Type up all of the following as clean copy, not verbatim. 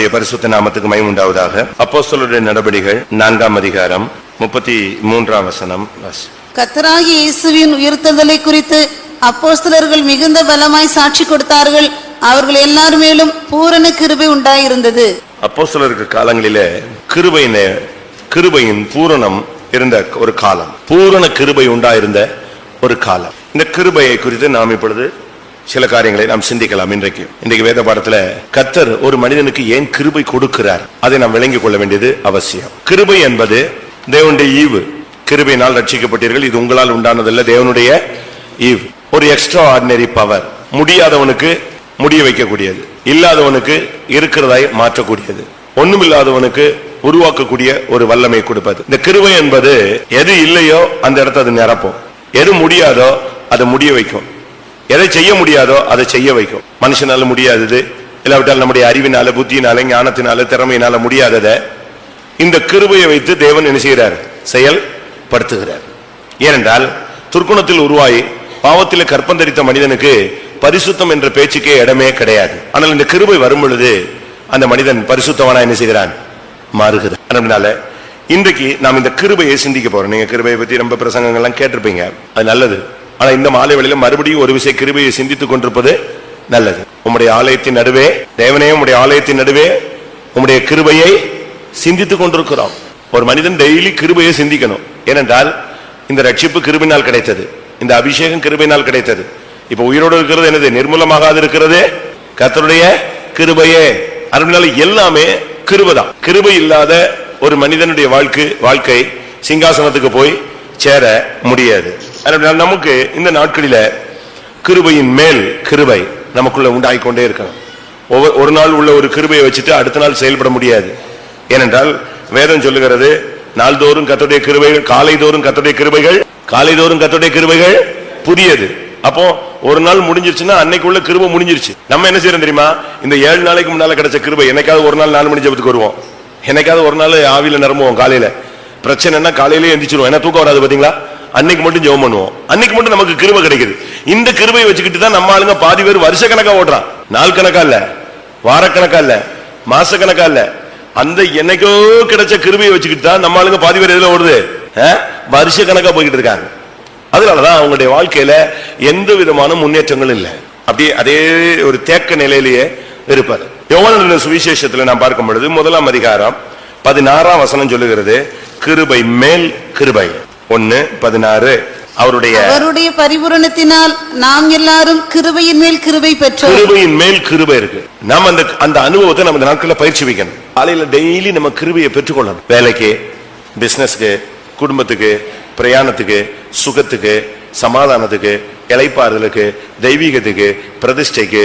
கர்த்தருடைய பரிசுத்த நாமத்துக்கு மகிமை உண்டாவதாக. அப்போஸ்தலருடைய நடபடிகள் 4ஆம் அதிகாரம் 33ஆம் வசனம். கர்த்தராகிய இயேசுவின் உயிர்த்தெழுதலை குறித்து அப்போஸ்தலர்கள் மிகுந்த பலமாய் சாட்சி கொடுத்தார்கள். அவர்கள் எல்லார் மேலும் பூரண கிருபை உண்டாயிருந்தது. அப்போஸ்தலருக்கு காலங்களிலே கிருபையின் பூரணம் இருந்த ஒரு காலம், பூரண கிருபை உண்டாயிருந்த ஒரு காலம். இந்த கிருபையை குறித்து நாம் இப்பொழுது சில காரியங்களை நாம் சிந்திக்கலாம். இன்றைக்கு வேத பாடத்துல கர்த்தர் ஒரு மனிதனுக்கு ஏன் கிருபை கொடுக்கிறார், அதை நாம் விளங்கிக் கொள்ள வேண்டியது அவசியம். கிருபை என்பது தேவனுடைய ஈவு. கிருபையினால் ரட்சிக்கப்பட்டீர்கள், இது உங்களால் உண்டானதல்ல, தேவனுடைய ஈவு. ஒரு எக்ஸ்ட்ரா ஆர்டினரி பவர். முடியாதவனுக்கு முடிய வைக்கக்கூடியது, இல்லாதவனுக்கு இருக்கிறதாய் மாற்றக்கூடியது, ஒண்ணுமில்லாதவனுக்கு உருவாக்கக்கூடிய ஒரு வல்லமை கொடுப்பது. இந்த கிருபை என்பது எது இல்லையோ அந்த இடத்தை அது நிரப்பும், எது முடியாதோ அதை முடிய வைக்கும், எதை செய்ய முடியாதோ அதை செய்ய வைக்கும். மனுஷனால முடியாதது, இல்லாவிட்டால் நம்முடைய அறிவினால, புத்தியினால, ஞானத்தினால, திறமையினால முடியாததை இந்த கிருபையை வைத்து தேவன் என்ன செய்கிறார்? செயல்படுத்துகிறார். ஏனென்றால் துர்க்குணத்தில் உருவாகி பாவத்தில் கற்பந்தரித்த மனிதனுக்கு பரிசுத்தம் என்ற பேச்சுக்கே இடமே கிடையாது. ஆனால் இந்த கிருபை வரும் பொழுது அந்த மனிதன் பரிசுத்தவனா என்ன செய்கிறான்? மாறுகிறான். அதனால இன்றைக்கு நாம் இந்த கிருபையை சிந்திக்க போறோம். நீங்க கிருபையை பத்தி ரொம்ப பிரசங்கங்கள்லாம் கேட்டிருப்பீங்க, அது நல்லது. ஆனா இந்த மாலை வேளையில மறுபடியும் ஒரு விஷயம் கிருபையை சிந்தித்துக் கொண்டிருப்பது நல்லது. உம்முடைய ஆலயத்தின் நடுவே, தேவனே உம்முடைய ஆலயத்தின் நடுவே உம்முடைய கிருபையை சிந்தித்துக் கொண்டிருக்கிறோம். ஒரு மனிதன் டெய்லி கிருபையை சிந்திக்கணும். ஏனென்றால் இந்த ரட்சிப்பு கிருபையினால் கிடைத்தது, இந்த அபிஷேகம் கிருபையினால் கிடைத்தது. இப்ப உயிரோடு இருக்கிறது என்னது? நிர்மூலமாகாது இருக்கிறது கர்த்தருடைய கிருபையே. அதனால எல்லாமே கிருபைதான். கிருபை இல்லாத ஒரு மனிதனுடைய வாழ்க்கை சிங்காசனத்துக்கு போய் சேர முடியாது. அதனால நமக்கு இந்த நாட்களில கிருபையின் மேல் கிருபை நமக்குள்ள உண்டாகிக்கொண்டே இருக்கணும். ஒரு நாள் உள்ள ஒரு கிருபையை வச்சுட்டு அடுத்த நாள் செயல்பட முடியாது. ஏனென்றால் வேதம் சொல்லுகிறது, நாள்தோறும் கர்த்தருடைய கிருபைகள், காலைதோறும் கர்த்தருடைய கிருபைகள், காலைதோறும் கர்த்தருடைய கிருபைகள் புதியது. அப்போ ஒரு நாள் முடிஞ்சிருச்சுன்னா அன்னைக்குள்ள கிருபை முடிஞ்சிருச்சு. நம்ம என்ன செய்யறோம் தெரியுமா? இந்த 7 நாளைக்கு முன்னால கிடைச்ச கிருபை என்னைக்காவது ஒரு நாள் 4 மணி ஜெபத்துக்கு வருவோம், என்னைக்காவது ஒரு நாள் ஆவியில நிரம்புவோம். காலையில பிரச்சனைனா காலையிலே எந்திரிச்சிருவோம், ஏன்னா தூக்கம் வராது பாத்தீங்களா? அன்னைக்கு மட்டும் ஜெபம் பண்ணுவோம், அன்னைக்கு மட்டும் நமக்கு கிருபை கிடைக்குது. இந்த கிருபையை வச்சுக்கிட்டு தான் நம்ம ஆளுங்க பாதி பேர் வருஷ கணக்கா ஓடுறான். நாள் கணக்கா இல்ல, வாரக்கணக்கா இல்ல, மாச கணக்கா இல்ல, அந்த என்னைக்கோ கிடைச்ச கிருபையை வச்சுக்கிட்டு தான் நம்ம ஆளுங்க பாதி பேர் எதுல ஓடுது? வருஷ கணக்கா போய்கிட்டு இருக்காங்க. அதனாலதான் அவங்களுடைய வாழ்க்கையில எந்த விதமான முன்னேற்றங்கள் இல்லை, அப்படியே அதே ஒரு தேக்க நிலையிலேயே இருப்பார். யோவான் சுவிசேஷத்துல நாம் பார்க்கும் பொழுது 1ஆம் அதிகாரம் 16ஆம் வசனம் சொல்லுகிறது, கிருபை மேல் கிருபை. 1:16. அவருடைய பரிபூரணத்தினால் நாம் எல்லாரும் கிருபையின் மேல் கிருபை பெற்றோம். கிருபையின் மேல் கிருபை இருக்கு. நாம் அந்த அனுபவத்தை நம்ம இந்த நாட்களில் பயிற்சி வைக்கணும். காலையில டெய்லி நம்ம கிருபையை பெற்றுக்கொள்ளணும். வேலைக்கு, பிசினஸ்க்கு, குடும்பத்துக்கு, பிரயாணத்துக்கு, சுகத்துக்கு, சமாதானத்துக்கு, இளைப்பாறுதலுக்கு, தெய்வீகத்துக்கு, பிரதிஷ்டைக்கு,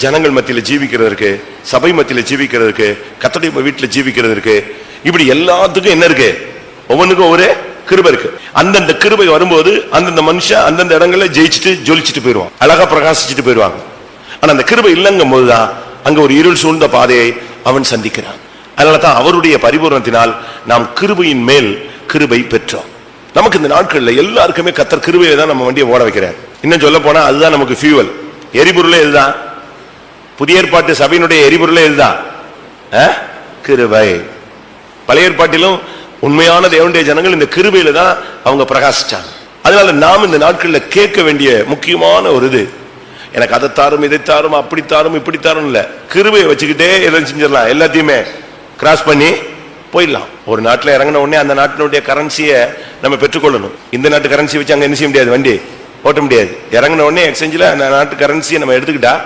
ஜனங்கள் மத்தியில் ஜீவிக்கிறதுக்கு, சபை மத்தியில் ஜீவிக்கிறதுக்கு, கர்த்தருடைய வீட்டில் ஜீவிக்கிறதுக்கு, இப்படி எல்லாத்துக்கும் என்ன இருக்கு? ஒவ்வொன்றுக்கும் ஒவ்வொரு கிருபை இருக்கு. அந்தந்த கிருபை வரும்போது அந்தந்த மனுஷன் அந்தந்த இடங்கள்ல ஜெயிச்சுட்டு ஜொலிச்சுட்டு போயிடுவான், அழகா பிரகாசிச்சுட்டு போயிடுவாங்க. ஆனா அந்த கிருபை இல்லங்கும் போதுதான் அங்க ஒரு இருள் சூழ்ந்த பாதையை அவன் சந்திக்கிறான். அதனாலதான் அவருடைய பரிபூரணத்தினால் நாம் கிருபையின் மேல் கிருபை பெற்றோம். நமக்கு இந்த நாட்கள்ல எல்லாருக்குமே கர்த்தர் கிருபையை தான் நம்ம வண்டியை ஓட வைக்கிறார். இன்னும் சொல்ல போனா அதுதான் நமக்கு ஃபியூவல், எரிபொருளே இதுதான். புதிய ஏற்பாட்டு சபையினுடைய எரிபொருளே இதுதான், கிருபை. பழைய ஏற்பாட்டிலும் உண்மையான தேவனுடைய ஜனங்கள் இந்த கிருபையில தான் அவங்க பிரகாசிச்சாங்க. அதனால நாம் இந்த நாட்கள்ல கேட்க வேண்டிய முக்கியமான ஒரு இது, எனக்கு அதை தாரும், இதை தாரும், அப்படி தாரும், இப்படி தாரும் இல்ல, கிருபையை வச்சுக்கிட்டே எல்லாம் செஞ்சிடலாம், எல்லாத்தையுமே கிராஸ் பண்ணி போயிடலாம். ஒரு நாட்டில் இறங்கின உடனே அந்த நாட்டினுடைய கரன்சியை நம்ம பெற்றுக்கொள்ளணும். இந்த நாட்டு கரன்சி வச்சு அங்க என்ன செய்ய முடியாது, வண்டி ஓட்ட முடியாது. இறங்கின உடனே எக்ஸ்சேஞ்சில் அந்த நாட்டு கரன்சியை நம்ம எடுத்துக்கிட்டா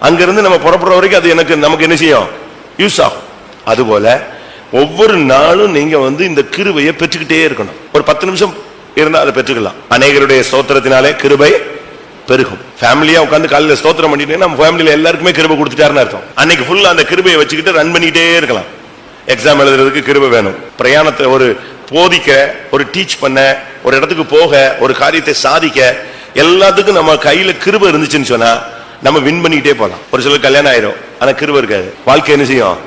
அங்கிருந்து நம்ம புறப்படுற வரைக்கும் அது நமக்கு என்ன செய்யும்? யூஸ் ஆகும். அதுபோல ஒவ்வொரு நாளும் நீங்க இந்த கிருபையை பெற்றுக்கிட்டே இருக்கணும். ஒரு 10 நிமிஷம் இருந்தா அதை பெற்றுக்கலாம். அநேகருடைய ஸ்தோத்திரத்தினாலே கிருபை பெருகும். ஃபேமிலியா உட்காந்து காலையில ஸ்தோத்திரம் பண்ணிட்டு நம்ம ஃபேமிலியில எல்லாருக்குமே கிருபை கொடுத்துட்டாருன்னு அர்த்தம். அன்னைக்கு ஃபுல்லா அந்த கிருபையை வச்சுக்கிட்டு ரன் பண்ணிக்கிட்டே இருக்கலாம். எக்ஸாம் எழுதுறதுக்கு கிருபை வேணும், பிரயாணத்தை ஒரு போதிக்க, ஒரு டீச் பண்ண, ஒரு இடத்துக்கு போக, ஒரு காரியத்தை சாதிக்க, எல்லாத்துக்கும் நம்ம கையில கிருபை இருந்துச்சுன்னு சொன்னா நம்ம வின் பண்ணிக்கிட்டே போகலாம். ஒரு சிலர் கல்யாணம் ஆயிரும், ஆனா கிருபை இருக்காது. வாழ்க்கை என்ன செய்யும்?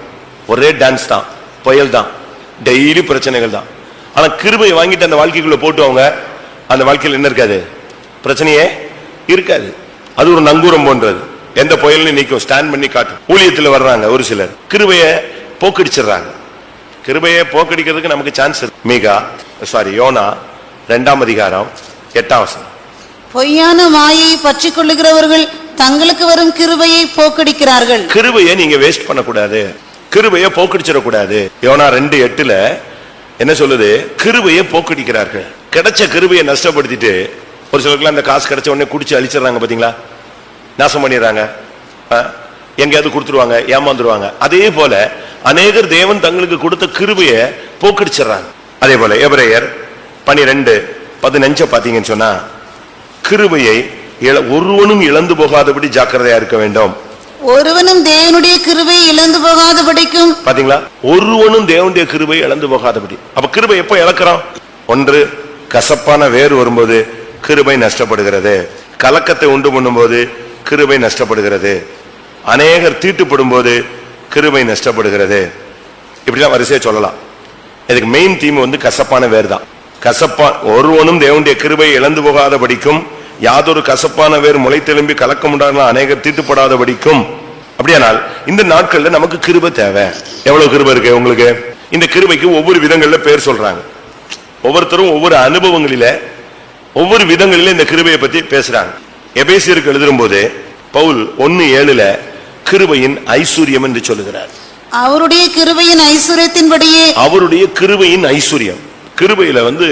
ஒரே டான்ஸ் தான், புயல் தான், டெய்லி பிரச்சனைகள் தான். ஆனா கிருபையை வாங்கிட்டு அந்த வாழ்க்கைக்குள்ள போட்டு அவங்க அந்த வாழ்க்கையில் என்ன இருக்காது? பிரச்சனையே இருக்காது. அது ஒரு நங்கூரம் போன்றது. எந்த புயலும் நிக்கும், ஸ்டாண்ட் பண்ணி காட்டும். ஊழியத்துல வர்றாங்க ஒரு சிலர், கிருபையை போக்கடிச்சிடுறாங்க. கிருபையை போக்கடிக்கிறதுக்கு நமக்கு சான்ஸ் இருக்கு. யோனா 2ஆம் அதிகாரம் 8ஆம் வசனம். பொய்யான மாயை பற்றி கொள்ளுகிறவர்கள் தங்களுக்கு வரும் கிருபையை போக்கடிக்கிறார்கள். கிருபையை நீங்க வேஸ்ட் பண்ணக்கூடாது, கிருபையை போக்கடிச்சிடக்கூடாது. யோனா 2:8 என்ன சொல்லுது? கிருபையை போக்கடிக்கிறார்கள். கிடைச்ச கிருபையை நஷ்டப்படுத்திட்டு ஒரு சிலருக்குலாம் அந்த காசு கிடைச்ச உடனே குடிச்சு அழிச்சிடறாங்க, பாத்தீங்களா? நாசம் பண்ணிடுறாங்க, எங்கேயாவது கொடுத்துருவாங்க, ஏமாந்துருவாங்க. அதே போல அநேகர் தேவன் தங்களுக்கு கொடுத்த கிருபையை போக்கடிச்சிடறாங்க. அதே போல எபிரேயர் 12:15 பாத்தீங்கன்னு சொன்னா, கிருபையை ஒருவனும் இழந்து போகாதபடி ஜாக்கிரதையா இருக்க வேண்டும். ஒருவனும் தேவனுடைய கிருபையை இழந்து போகாதபடிக்கும். பாத்தீங்களா? ஒருவனும் தேவனுடைய கிருபையை இழந்து போகாதபடி. அப்ப கிருபை எப்ப இழக்கிறோம்? ஒன்று, கசப்பான வேர் வரும்போது கிருபை நஷ்டப்படுகிறது. கலக்கத்தை உண்டு பண்ணும் போது கிருபை நஷ்டப்படுகிறது. அநேகர் தீட்டுப்படும் போது கிருபை நஷ்டப்படுகிறது. இப்படிலாம் வரிசையா சொல்லலாம். இதுக்கு மெயின் தீம் வந்து கசப்பான வேர் தான். ஒருவனும் தேவனுடைய கிருபையை இழந்து போகாதபடிக்கும், யாதொரு கசப்பான வேர் முளைத்தெலும்பி கலக்கம் உண்டான அநேகர் தீட்டுப்படாதபடிக்கும். அப்படியானால் இந்த நாட்கள்ல நமக்கு கிருபை தேவை. எவ்வளவு கிருபை இருக்கு உங்களுக்கு? இந்த கிருபைக்கு ஒவ்வொரு விதங்கள்ல பேர் சொல்றாங்க. ஒவ்வொருத்தரும் ஒவ்வொரு அனுபவங்களில ஒவ்வொரு விதங்களில இந்த கிருபையை பத்தி பேசுறாங்க. எபேசியருக்கு எழுதும் போது பவுல் 1:7 கிருபையின் ஐஸ்வர்யம் என்று சொல்லுகிறார். அவருடைய கிருபையின் ஐஸ்வர்யத்தின்படியே. அவருடைய கிருபையின் ஐஸ்வர்யம். கிருபையில வந்து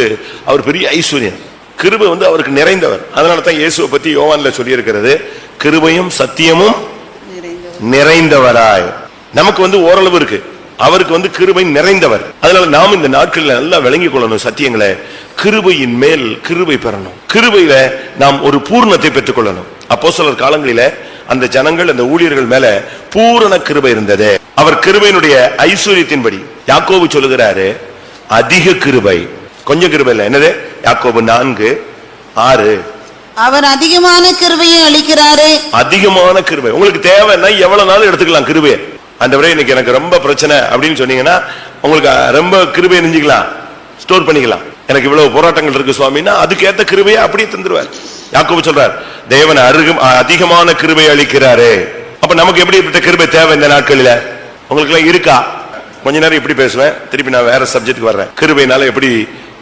அவர் பெரிய ஐஸ்வர்யம். கிருபை வந்து அவருக்கு நிறைந்தவர். அதனால தான் இயேசுவை பத்தி யோவான்ல சொல்லி இருக்கிறது, கிருபையும் சத்தியமும் நிறைந்தவராய். நமக்கு வந்து ஓரளவு இருக்கு, அவருக்கு வந்து கிருபை நிறைந்தவர். அதனால நாம் இந்த நாட்களில் நல்லா விளங்கிக் கொள்ளணும் சத்தியங்களை. கிருபையின் மேல் கிருபை பெறணும். கிருபையில நாம் ஒரு பூர்ணத்தை பெற்றுக் கொள்ளணும். அப்போஸ்தலர் காலங்களில அந்த ஜனங்கள், அந்த ஊழியர்கள் மேல பூரண கிருபை இருந்தது. அவர் கிருபையினுடைய ஐஸ்வர்யத்தின்படி. யாக்கோபு சொல்லுகிறாரு, அதிக கிருபை, கொஞ்சம் கிருபை இல்ல. என்னது? யாக்கோபு 4:6. அவர் அதிகமான கிருபையை அளிக்கிறாரு. அதிகமான கிருபை உங்களுக்கு தேவைன்னா எவ்வளவு நாள் எடுத்துக்கலாம் கிருபையை. ஆண்டவரே இன்னைக்கு எனக்கு ரொம்ப பிரச்சனை அப்படின்னு சொன்னீங்கன்னா உங்களுக்கு ரொம்ப கிருபையை நெஞ்சிக்கலாம், ஸ்டோர் பண்ணிக்கலாம். எனக்கு இவ்வளவு போராட்டங்கள் இருக்கு சுவாமின்னா அதுக்கேற்ற கிருபையை அப்படியே தந்துருவார். யாக்கோபு சொல்றார், தேவன் அதிகமான கிருபை அளிக்கிறாரு. அப்ப நமக்கு எப்படி கிருபை தேவை இந்த நாட்களில? உங்களுக்கு எல்லாம் இருக்கா? கொஞ்ச நேரம் இப்படி பேசுவேன், திருப்பி நான் வேற சப்ஜெக்டுக்கு வர்றேன். கிருபையினால எப்படி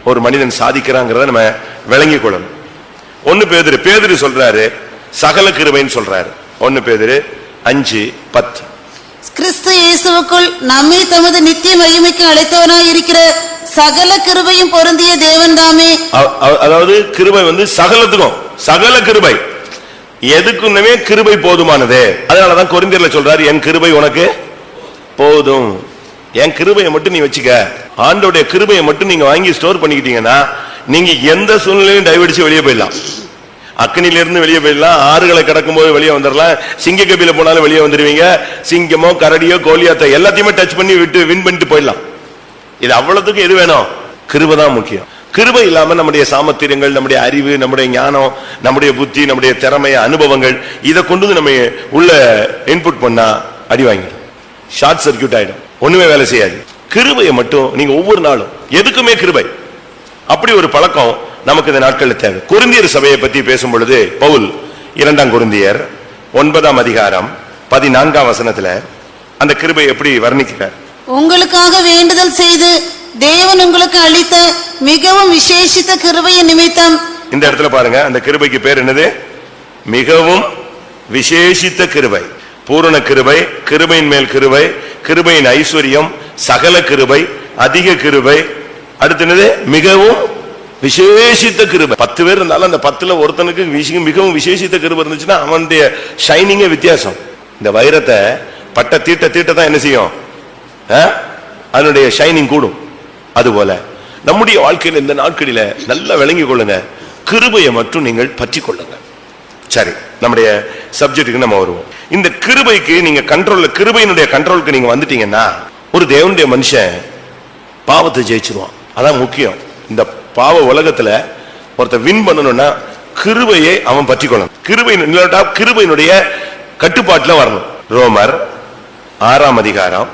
ஒரு மனிதன் சாதிக்கிறாங்கிறத நம்ம விளங்கிக் கொள்ளணும். 1 பேதுரு சொல்றாரு, சகல கிருபைன்னு சொல்றாரு. 1 பேதுரு 5:10. கிறிஸ்து இயேசுவுக்குள் நம்மை தமது நித்திய மகிமைக்கு அழைத்தவனாய் இருக்கிற சகல கிருபையும் பொருந்திய தேவன் தாமே. அதாவது கிருபை வந்து சகலத்துக்கும், சகல கிருபை எதுக்குமே கிருபை போதுமானது. அதனாலதான் கொரிந்தியர்ல சொல்றாரு, என் கிருபை உனக்கு போதும். என் கிருபையை மட்டும் நீ வச்சுக்க. ஆண்டோடைய கிருபையை மட்டும் நீங்க வாங்கி ஸ்டோர் பண்ணிக்கிட்டீங்கன்னா நீங்க எந்த சூழ்நிலையும் டைவடிச்சு வெளியே போயிடலாம். அக்னில இருந்து வெளியே போயிடலாம், ஆறுகளை கடக்கும் போது வெளியே வந்துடலாம், சிங்க கபில போனாலும் வெளியே வந்துடுவீங்க. சிங்கமோ கரடியோ கோலியாத்தோ எல்லாத்தையுமே டச் பண்ணி வின் பண்ணிட்டு போயிடலாம். இது அவ்வளவுக்கு எது வேணும்? கிருபை தான் முக்கியம். கிருபை இல்லாம நம்முடைய சாமர்த்தியங்கள், நம்முடைய அறிவு, நம்முடைய ஞானம், நம்முடைய புத்தி, நம்முடைய திறமை, அனுபவங்கள் இதை கொண்டு நம்ம உள்ள இன்புட் பண்ணா அடி வாங்கிடும், ஷார்ட் சர்க்கியூட் ஆயிடும், ஒண்ணுமே வேலை செய்யாது. கிருபையை மட்டும் நீங்க ஒவ்வொரு நாளும் எதுக்குமே கிருபை, அப்படி ஒரு பழக்கம் நமக்கு இந்த நாட்களில் தேவை. கொரிந்தியர் சபையை பத்தி பேசும் பொழுது பவுல் 2 கொரிந்தியர் 9ஆம் அதிகாரம் 14ஆம் வசனத்துல அந்த கிருபை எப்படி வர்ணிக்கிறார்? உங்களுக்காக வேண்டுதல் செய்து தேவன் உங்களுக்கு அளித்த மிகவும் விசேஷித்த கிருபையின் நிமித்தம். இந்த இடத்துல பாருங்க, அந்த கிருபைக்கு பேர் என்னது? மிகவும் விசேஷித்த கிருபை. பூரண கிருபை, கிருபையின் மேல் கிருபை, கிருபையின் ஐஸ்வர்யம், சகல கிருபை, அதிக கிருபை, அடுத்தது மிகவும் விசேஷித்த கிருபை. 10 பேர் இருந்தாலும் அந்த 10ல ஒருத்தனுக்கு மிகவும் விசேஷித்த கிருபை இருந்துச்சுன்னா அவனுடைய ஷைனிங்கே வித்தியாசம். இந்த வைரத்தை பட்ட தீட்ட தான் என்ன செய்யும்? அதனுடைய ஷைனிங் கூடும். அதுபோல நம்முடைய வாழ்க்கையில் இந்த நாட்களில நல்லா விளங்கிக் கொள்ளுங்க, கிருபையை மட்டும் நீங்கள் பற்றி கொள்ளுங்க. சரி, நம்முடைய சப்ஜெக்டுக்கு நம்ம வருவோம். இந்த கிருபைக்கு நீங்க கிருபையினுடைய கண்ட்ரோலுக்கு நீங்க வந்துட்டீங்கன்னா ஒரு தேவனுடைய மனுஷன் பாவத்தை ஜெயிச்சிருவான். அதான் முக்கியம். இந்த பாவ உலகத்துல ஒருத்த வின் பண்ணணும்னா கிருபையை அவன் பற்றி கொள்ளணும். கிருபையினுடைய கட்டுப்பாட்டுல வரணும். ரோமர் 6ஆம் அதிகாரம்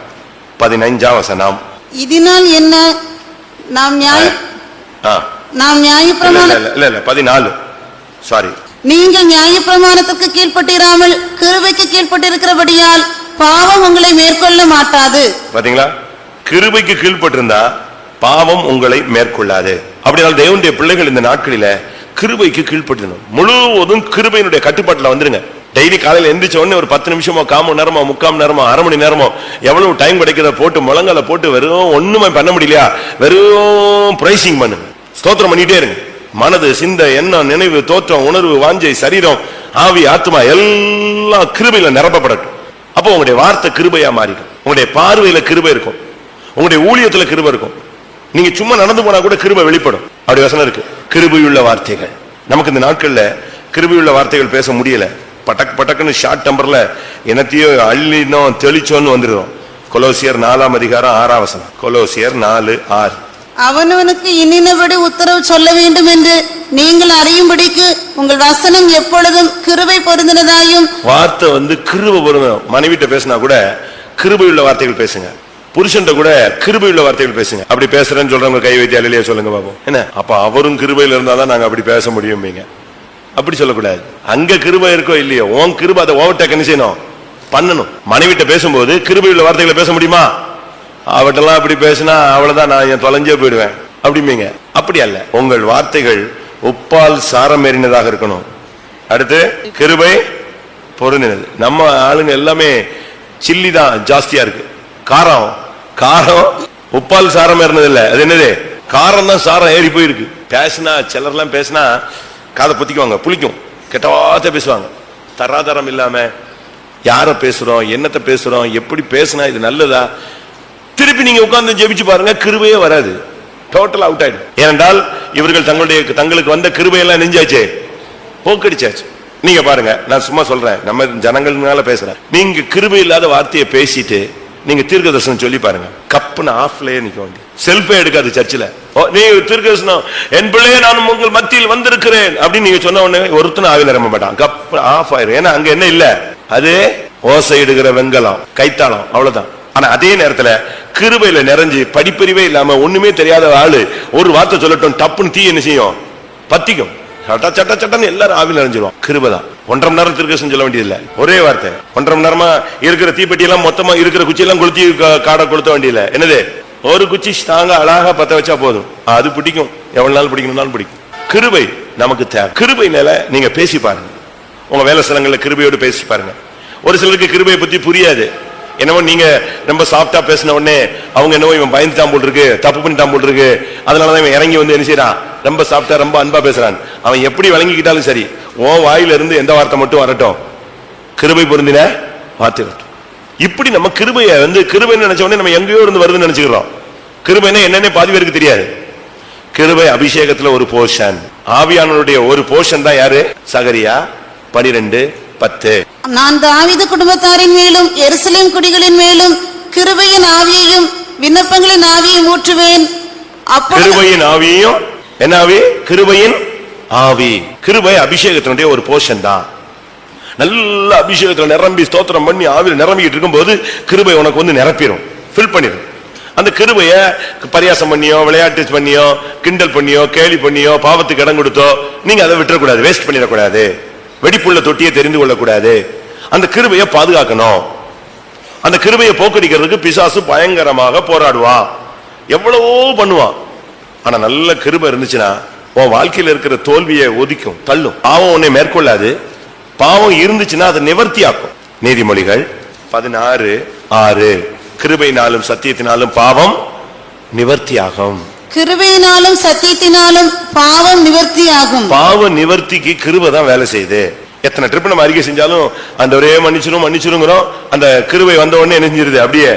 15ஆம் வசனம். இதனால் என்ன? நாம் நியாயப்பிரமாணம் 14. நீங்கள் நியாயப்பிரமாணத்துக்கு கீழ்ப்பட்டிராமல் கிருபைக்கு கீழ்ப்பட்டிருக்கிறபடியால் பாவம் உங்களை மேற்கொள்ள மாட்டாது. பாத்தீங்களா, கிருபைக்கு கீழ்ப்பட்டிருந்தா பாவம் உங்களை மேற்கொள்ளாது. அப்படினால் தேவனுடைய பிள்ளைகள் இந்த நாட்களில கிருபைக்கு கீழ்ப்பட்டிருந்தோம். முழுவதும் கிருபையினுடைய கட்டுப்பாட்டுல வந்துருங்க. டெய்லி காலையில எந்திரிச்ச உடனே ஒரு 10 நிமிஷமோ, 1/4 மணி நேரமோ, 3/4 மணி நேரமோ, 1/2 மணி நேரமோ, எவ்வளவு டைம் கிடைக்கிறத போட்டு முழங்கால போட்டு வெறும் ஒண்ணுமே பண்ண முடியலையா, வெறும் பிரைசிங் பண்ணுங்க, ஸ்தோத்திரம் பண்ணிட்டே இருங்க. மனது, சிந்தை, எண்ணம், நினைவு, தோற்றம், உணர்வு, வாஞ்சை, சரீரம், ஆவி, ஆத்மா எல்லாம் கிருபையில நிரப்பப்படட்டும். அப்போ உங்களுடைய வார்த்தை கிருபையா மாறிடும். உங்களுடைய பார்வையில கிருபை இருக்கும், உங்களுடைய ஊழியத்துல கிருபை இருக்கும். நீங்க சும்மா நடந்து போனா கூட கிருபை வெளிப்படும். அப்படி வசனம் இருக்கு, கிருபையுள்ள வார்த்தைகள். நமக்கு இந்த நாட்கள்ல கிருபையுள்ள வார்த்தைகள் பேச முடியல. பட்டக் பட்டக்குன்னு ஷார்ட் டெம்பர்ல என்னத்தையோ அள்ளினோம் தெளிச்சோன்னு வந்துடும். கொலோசியர் 4:6. கொலோசியர் 4:6. அவனவனுக்கு இன்னினபடி உத்தரவு சொல்ல வேண்டும் என்று நீங்கள் அறியும்படிக்கு உங்கள் வசனம் எப்பொழுதும் கிருபை பொருந்தினதாயும். வார்த்தை கிருபை பொருந்தணும். மனைவிட்ட பேசினா கூட கிருபையுள்ள வார்த்தைகள் பேசுங்க. புருஷன் கூட கிருபையுள்ள வார்த்தைகள் பேசுங்க. அப்படி பேசுறேன்னு சொல்றவங்க கை வைத்து அலையிலேயே சொல்லுங்க பாப்போம். என்ன அப்ப அவரும் கிருபையில இருந்தாதான் நாங்க அப்படி பேச முடியும். அப்படி சொல்லக்கூடாது. அங்க கிருபை இருக்கோ இல்லையோ, உன் கிருபை அதை ஓவர்டேக் என்ன செய்யணும், பண்ணணும். மனைவிட்ட பேசும்போது கிருபையுள்ள வார்த்தைகளை பேச முடியுமா? அவட்டெல்லாம் அப்படி பேசினா அவ்வளவுதான், நான் என் தொலைஞ்சே போயிடுவேன் அப்படிம்பீங்க. அப்படி அல்ல, உங்கள் வார்த்தைகள் உப்பால் சாரம் ஏறினதாக இருக்கணும். அடுத்து கிருபை பொருந்தினது. நம்ம ஆளுங்க எல்லாமே சில்லி தான் ஜாஸ்தியா இருக்கு. காரம் காரம் உப்பால் சாரம் ஏறினது இல்ல, அது என்னது, காரம் தான் சாரம் ஏறி போயிருக்கு. பேசினா சிலர்லாம் பேசினா காதை பொத்திக்குவாங்க, புளிக்கும், கெட்டவாத்த பேசுவாங்க. தராதரம் இல்லாம யார பேசுறோம், என்னத்தை பேசுறோம், எப்படி பேசினா இது நல்லதா, திருப்பி நீங்க உட்கார்ந்து ஜெபிச்சு பாருங்க, கிருபையே வராது, டோட்டல் அவுட் ஆயிடும். ஏனென்றால் இவர்கள் தங்களுக்கு வந்த கிருபையெல்லாம் நெஞ்சாச்சு, போக்கடிச்சாச்சு. நீங்க பாருங்க, நான் சும்மா சொல்றேன், நம்ம ஜனங்கள்னால பேசுறேன். நீங்க கிருபை இல்லாத வார்த்தையை பேசிட்டு நீங்க தீர்க்கதரிசனம் சொல்லி பாருங்க, கப்புன்னு ஆஃப்லயே நிக்க வேண்டிய, செல்ஃபே எடுக்காது சர்ச்சில். நீ தீர்க்கதரிசனம், என் பிள்ளையே நான் உங்கள் மத்தியில் வந்திருக்கிறேன் அப்படின்னு நீங்க சொன்ன உடனே ஒருத்தன ஆவி நிரம்ப மாட்டான், கப்பு ஆஃப் ஆயிரும். ஏன்னா அங்க என்ன இல்ல, அது ஓசை இடுகிற வெங்கலம், கைத்தாளம், அவ்வளவுதான். ஆனா அதே நேரத்துல கிருபையில நிறைஞ்சு படிப்பறிவே இல்லாம ஒண்ணுமே தெரியாத ஆளு ஒரு வார்த்தை சொல்லட்டும், டப்புன்னு தீ என்ன செய்யும், பத்திக்கும். சட்ட சட்ட சட்டன்னு எல்லாரும் ஆவி நிறைஞ்சிரும். கிருபைதான். 1.5 மணி நேரம் தீர்க்கதரிசனம் சொல்ல வேண்டியதில்லை, ஒரே வார்த்தை. 1.5 மணி நேரமா இருக்கிற தீப்பெட்டி எல்லாம் மொத்தமா இருக்கிற குச்சி எல்லாம் கொளுத்தி காடை கொளுத்த வேண்டியதில்லை. என்னது, ஒரு குச்சி தாங்க அழகா பத்த வச்சா போதும், அது பிடிக்கும், எவ்வளவு நாள் பிடிக்கணும்னாலும் பிடிக்கும். கிருபை நமக்கு தேவை. கிருபைனால நீங்க பேசி பாருங்க, உங்க வேலை ஸ்தலங்கள்ல கிருபையோடு பேசி பாருங்க. ஒரு சிலருக்கு கிருபையை பத்தி புரியாது. என்னவோ நீங்க ரொம்ப சாஃப்டா பேசின உடனே அவங்க என்னவோ இவன் பயந்துட்டான் போல் இருக்கு, தப்பு பண்ணிட்டான் போல் இருக்கு, அதனாலதான் இவன் இறங்கி என்ன செய்யறான், ரொம்ப சாஃப்டா ரொம்ப அன்பா பேசுறான். அவன் எப்படி வழங்கிக்கிட்டாலும் சரி, உன் வாயில இருந்து எந்த வார்த்தை மட்டும் வரட்டும், கிருபை பொருந்தின வார்த்தை வரட்டும். இப்படி நம்ம கிருபையை கிருபைன்னு நினைச்ச உடனே நம்ம எங்கேயோ இருந்து வருதுன்னு நினைச்சுக்கிறோம். கிருபைன்னா என்னன்னே பாதி பேருக்கு தெரியாது. கிருபை அபிஷேகத்துல ஒரு போர்ஷன், ஆவியானவருடைய ஒரு போர்ஷன் தான் யாரு, சகரியா 12:10. நான் தாவீது குடும்பத்தாரின் மேலும் எருசலேம் குடிகளின் மேலும் கிருபையின் ஆவியையும் விண்ணப்பங்களின் ஆவியையும் ஊற்றுவேன். கிருபையின் ஆவியையும், என்ன ஆவி, கிருபையின் ஆவி. கிருபை அபிஷேகத்தினுடைய ஒரு போர்ஷன் தான். நல்ல அபிஷேகத்துல நிரம்பி ஸ்தோத்திரம் பண்ணி ஆவியில் நிரம்பிட்டு இருக்கும் போது கிருபை உனக்கு நிரப்பிடும், ஃபில் பண்ணிடும். அந்த கிருபைய பரியாசம் பண்ணியோ, விளையாட்டு பண்ணியோ, கிண்டல் பண்ணியோ, கேலி பண்ணியோ, பாவத்துக்கு இடம் கொடுத்தோ நீங்க அதை விட்டுறக்கூடாது, வேஸ்ட் பண்ணிடக்கூடாது, வெடிப்புள்ள தொட்டியை தெரிந்து கொள்ளக்கூடாது. அந்த கிருபையை பாதுகாக்கணும். அந்த கிருபையை போக்கடிக்கிறதுக்கு பிசாசு பயங்கரமாக போராடுவான், எவ்வளவோ பண்ணுவான். ஆனா நல்ல கிருபை இருந்துச்சுன்னா உன் வாழ்க்கையில் இருக்கிற தோல்வியை ஒதுக்கும், தள்ளும். பாவம் உன்னை மேற்கொள்ளாது. பாவம் இருந்துச்சுன்னா அதை நிவர்த்தி ஆக்கும். நீதிமொழிகள் 16:6. கிருபையினாலும் சத்தியத்தினாலும் பாவம் நிவர்த்தியாகும். கிருபையினாலும் சத்தியத்தினாலும் பாவம் நிவர்த்தியாகும். பாவ நிவர்த்திக்கு கிருபை தான் வேலை செய்யுது. எத்தனை ட்ரிப் நம்ம அறிக்கை செஞ்சாலும் அந்த ஒரே மன்னிச்சிருங்கிறோம், அந்த கிருபை வந்த உடனே நெஞ்சிருது, அப்படியே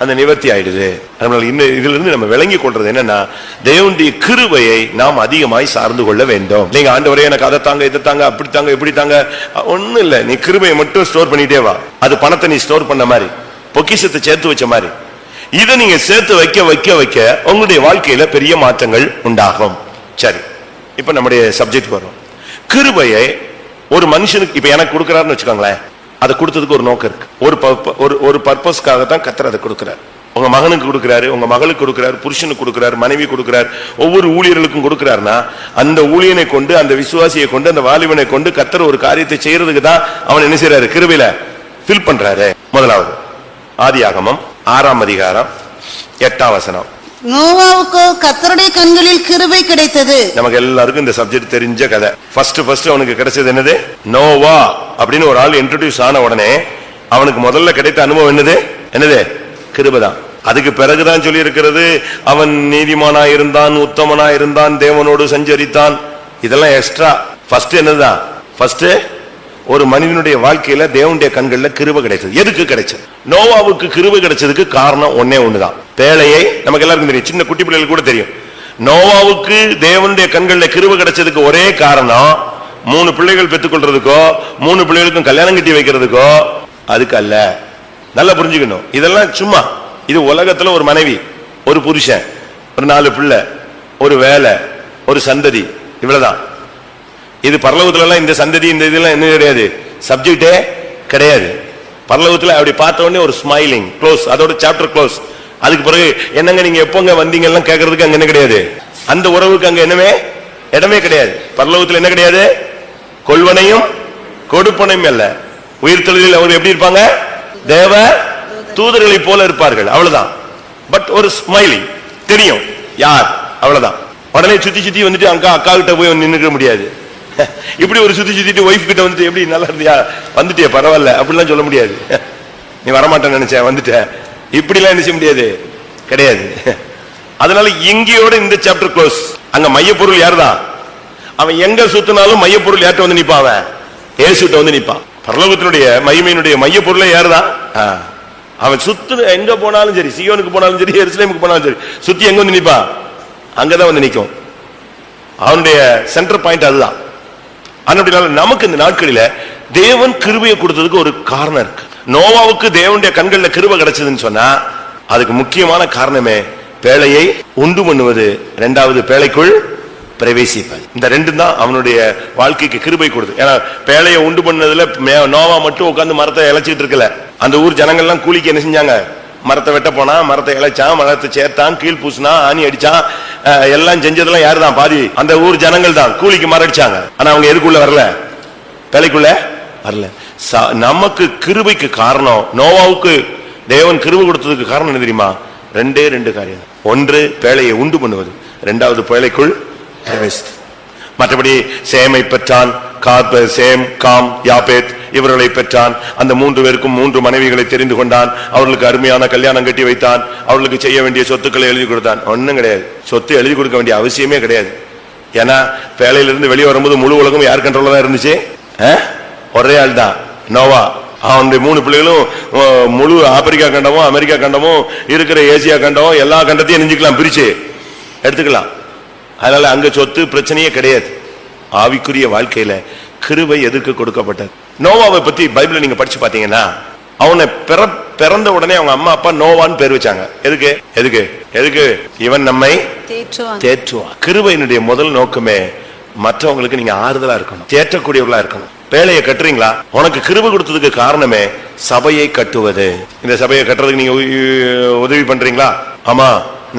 அந்த நிவர்த்தி ஆயிடுது. அதனால இதுல இருந்து நம்ம விளங்கி கொள்றது என்னன்னா, தேவனுடைய கிருபையை நாம் அதிகமாய் சார்ந்து கொள்ள வேண்டும். நீங்க ஆண்டவரே எனக்கு அதை தாங்க, இதை தாங்க, அப்படி தாங்க, இப்படி தாங்க, ஒண்ணும் இல்ல. நீ கிருபையை மட்டும் ஸ்டோர் பண்ணிட்டே வா. அது பணத்தை நீ ஸ்டோர் பண்ண மாதிரி, பொக்கிஷத்தை சேர்த்து வச்ச மாதிரி. இதை நீங்க சேர்த்து வைக்க வைக்க வைக்க உங்களுடைய வாழ்க்கையில பெரிய மாற்றங்கள் உண்டாகும். சரி, இப்ப நம்முடைய சப்ஜெக்ட் வரும். கிருபையை ஒரு மனுஷனுக்கு இப்ப எனக்கு கொடுக்கிறாருன்னு வச்சுக்கோங்களேன், அதை கொடுத்ததுக்கு ஒரு நோக்கம் இருக்கு, ஒரு பர்பஸ்க்காக தான் கர்த்தர் அதை கொடுக்கிறார். உங்க மகனுக்கு கொடுக்கிறாரு, உங்க மகளுக்கு கொடுக்கிறாரு, புருஷனுக்கு கொடுக்கிறாரு, மனைவி கொடுக்கிறார், ஒவ்வொரு ஊழியர்களுக்கும் கொடுக்கிறாருன்னா அந்த ஊழியனை கொண்டு, அந்த விசுவாசியை கொண்டு, அந்த வாலிபனை கொண்டு கர்த்தர் ஒரு காரியத்தை செய்யறதுக்கு தான் அவன் என்ன செய்யறாரு? கிருபையில ஃபில் பண்றாரு. முதலாவது ஆதியாகமம் 6ஆம் அதிகாரம் 8ஆம் வசனம். நோவாவுக்கோ கர்த்தருடைய கண்களில் கிருபை கிடைத்தது. நமக்கு எல்லாருக்கும் இந்த சப்ஜெக்ட் தெரிஞ்ச கதை. ஃபர்ஸ்ட் அவனுக்கு கிடைச்சது என்னது? நோவா அப்படின்னு ஒரு ஆள் இன்ட்ரோடியூஸ் ஆன உடனே அவனுக்கு முதல்ல கிடைத்த அனுபவம் என்னது? கிருபைதான். அதுக்கு பிறகுதான் சொல்லி இருக்கிறது அவன் நீதிமானா இருந்தான், உத்தமனா இருந்தான், தேவனோடு சஞ்சரித்தான். இதெல்லாம் எக்ஸ்ட்ரா. ஃபர்ஸ்ட் என்னதுதான்? ஃபர்ஸ்ட் ஒரு மனிதனுடைய வாழ்க்கையில தேவனுடைய கண்கள்ல கிருபை கிடைச்சது. எதுக்கு கிடைச்சது? நோவாவுக்கு கிருபை கிடைச்சதுக்கு காரணம் ஒன்னே ஒண்ணுதான். பேழையை நமக்கு எல்லாருக்கும் தெரியும், சின்ன குட்டி பிள்ளைகளுக்கு கூட தெரியும். நோவாவுக்கு தேவனுடைய கண்கள்ல கிருபை கிடைச்சதுக்கு ஒரே காரணம் 3 பிள்ளைகள் பெற்றுக்கொள்றதுக்கோ 3 பிள்ளைகளுக்கும் கல்யாணம் கட்டி வைக்கிறதுக்கோ அதுக்கு அல்ல. நல்லா புரிஞ்சுக்கணும். இதெல்லாம் சும்மா, இது உலகத்துல ஒரு மனைவி, ஒரு புருஷன், ஒரு 4 பிள்ளை, ஒரு வேலை, ஒரு சந்ததி, இவ்வளவுதான். இது பரலோகத்துல எல்லாம் இந்த சந்ததி இந்த இதெல்லாம் என்ன கிடையாது, சப்ஜெக்டே கிடையாது. பரலோகத்துல அப்படி பார்த்த உடனே ஒரு ஸ்மைலிங், க்ளோஸ், அதோட சாப்டர் க்ளோஸ். அதுக்கு பிறகு என்னங்க நீங்க எப்போங்க வந்தீங்க எல்லாம் கேட்கறதுக்கு அங்க என்ன கிடையாது. அந்த உறவுக்கு அங்க என்னமே இடமே கிடையாது. பரலோகத்துல என்ன கிடையாது? கொள்வனையும் கொடுப்பனையும் அல்ல. உயிர்த்தெழுதலில் அவர் எப்படி இருப்பாங்க? தேவ தூதர்களை போல இருப்பார்கள், அவ்வளவுதான். பட் ஒரு ஸ்மைலிங் தெரியும் யார், அவ்வளவுதான். உடனே சுத்தி வந்துட்டு அக்கா கிட்ட போய் நின்னுக்க முடியாது. இப்படி ஒரு சுத்திட்டு ஒய்ஃப் கிட்ட வந்துட்டு எப்படி நல்லா இருந்தியா, வந்துட்டியா, பரவாயில்ல அப்படிலாம் சொல்ல முடியாது. நீ வரமாட்டேன்னு நினைச்ச, வந்துட்ட, இப்படி எல்லாம் நினைச்ச முடியாது, கிடையாது. அதனால இங்கேயோட இந்த சாப்டர் க்ளோஸ். அங்க மையப்பொருள் யாருதான்? அவன் எங்க சுத்தினாலும் மையப்பொருள் யார்கிட்ட வந்து நிப்பான்? அவன் இயேசுகிட்ட வந்து நிப்பான். பரலோகத்தினுடைய மகிமையினுடைய மையப்பொருளை யாருதான்? அவன் சுத்து எங்க போனாலும் சரி, சியோனுக்கு போனாலும் சரி, எருசலேமுக்கு போனாலும் சரி, சுத்தி எங்க வந்து நிப்பான்? அங்கதான் வந்து நிக்கும். அவனுடைய சென்டர் பாயிண்ட் அதுதான். அதனால நமக்கு இந்த நாட்களில தேவன் கிருபையை கொடுத்ததுக்கு ஒரு காரணம் இருக்கு. நோவாவுக்கு தேவனுடைய கண்கள்ல கிருபை கிடைச்சதுன்னு சொன்னா அதுக்கு முக்கியமான காரணமே பேழையை உண்டு பண்ணுவது, 2வது பேழைக்குள் பிரவேசிப்பது. இந்த 2 தான் அவனுடைய வாழ்க்கைக்கு கிருபை கொடுத்து. ஏன்னா பேழையை உண்டு பண்ணதுல நோவா மட்டும் உட்கார்ந்து மரத்தை இழைச்சிட்டு இருக்கல. அந்த ஊர் ஜனங்கள்லாம் கூலிக்கு என்ன செஞ்சாங்க? மரத்தை வெட்ட போனா, மரத்தை இழைச்சான், மரத்தை சேர்த்தான், கீழ் பூசினா, ஆணி அடிச்சான், எல்லாம் செஞ்சதெல்லாம் யாரு தான்? பாதி அந்த ஊர் ஜனங்கள் தான் கூலிக்கு மரம் அடிச்சாங்க. ஆனா அவங்க எதுக்குள்ள வரல? பேழைக்குள்ள வரல. நமக்கு கிருபைக்கு காரணம், நோவாவுக்கு தேவன் கிருபை கொடுத்ததுக்கு காரணம் என்ன தெரியுமா? 2 காரியம். 1 பேழையை உண்டு பண்ணுவது, 2வது பேழைக்குள் பிரவேசித்தது. மற்றபடி சேமை பெற்றான், சேம், காம், யாபேத் இவர்களை பெற்றான். அந்த 3 பேருக்கும் 3 மனைவிகளை தெரிந்து கொண்டான். அவர்களுக்கு அருமையான கல்யாணம் கட்டி வைத்தான். அவர்களுக்கு செய்ய வேண்டிய சொத்துக்களை எழுதி கொடுத்தான். ஒன்னும் கிடையாது, சொத்து எழுதி கொடுக்க வேண்டிய அவசியமே கிடையாது. ஏன்னா பேழையிலிருந்து வெளியே வரும்போது முழு உலகம் யார் கண்ட்ரோல்ல தான் இருந்துச்சு? ஒரே ஆள் தான், நோவா. அவனுடைய 3 பிள்ளைகளும் முழு ஆப்பிரிக்கா கண்டமும் அமெரிக்கா கண்டமும் இருக்கிற ஏசியா கண்டமும் எல்லா கண்டத்தையும் நெஞ்சுக்கலாம், பிரிச்சு எடுத்துக்கலாம். அதனால அங்க சொத்து பிரச்சனையே கிடையாது. ஆவிக்குரிய வாழ்க்கையில கிருபை எதுக்கு கொடுக்கப்பட்டது? நோவாவை பத்தி பைபிளை நீங்க படிச்சு பாத்தீங்கன்னா, அவனை பிறந்த உடனே அவங்க அம்மா அப்பா நோவான்னு பேர் வச்சாங்க. எதுக்கு? இவன் நம்மை தேற்றுவான். கிருபையினுடைய முதல் நோக்கமே மற்றவங்களுக்கு நீங்க ஆறுதலா இருக்கணும், தேற்றக்கூடியவர்களா இருக்கணும். பேழையை கட்டுறீங்களா? உனக்கு கிருபை கொடுத்ததுக்கு காரணமே சபையை கட்டுவது. இந்த சபையை கட்டுறதுக்கு நீங்க உதவி பண்றீங்களா? ஆமா,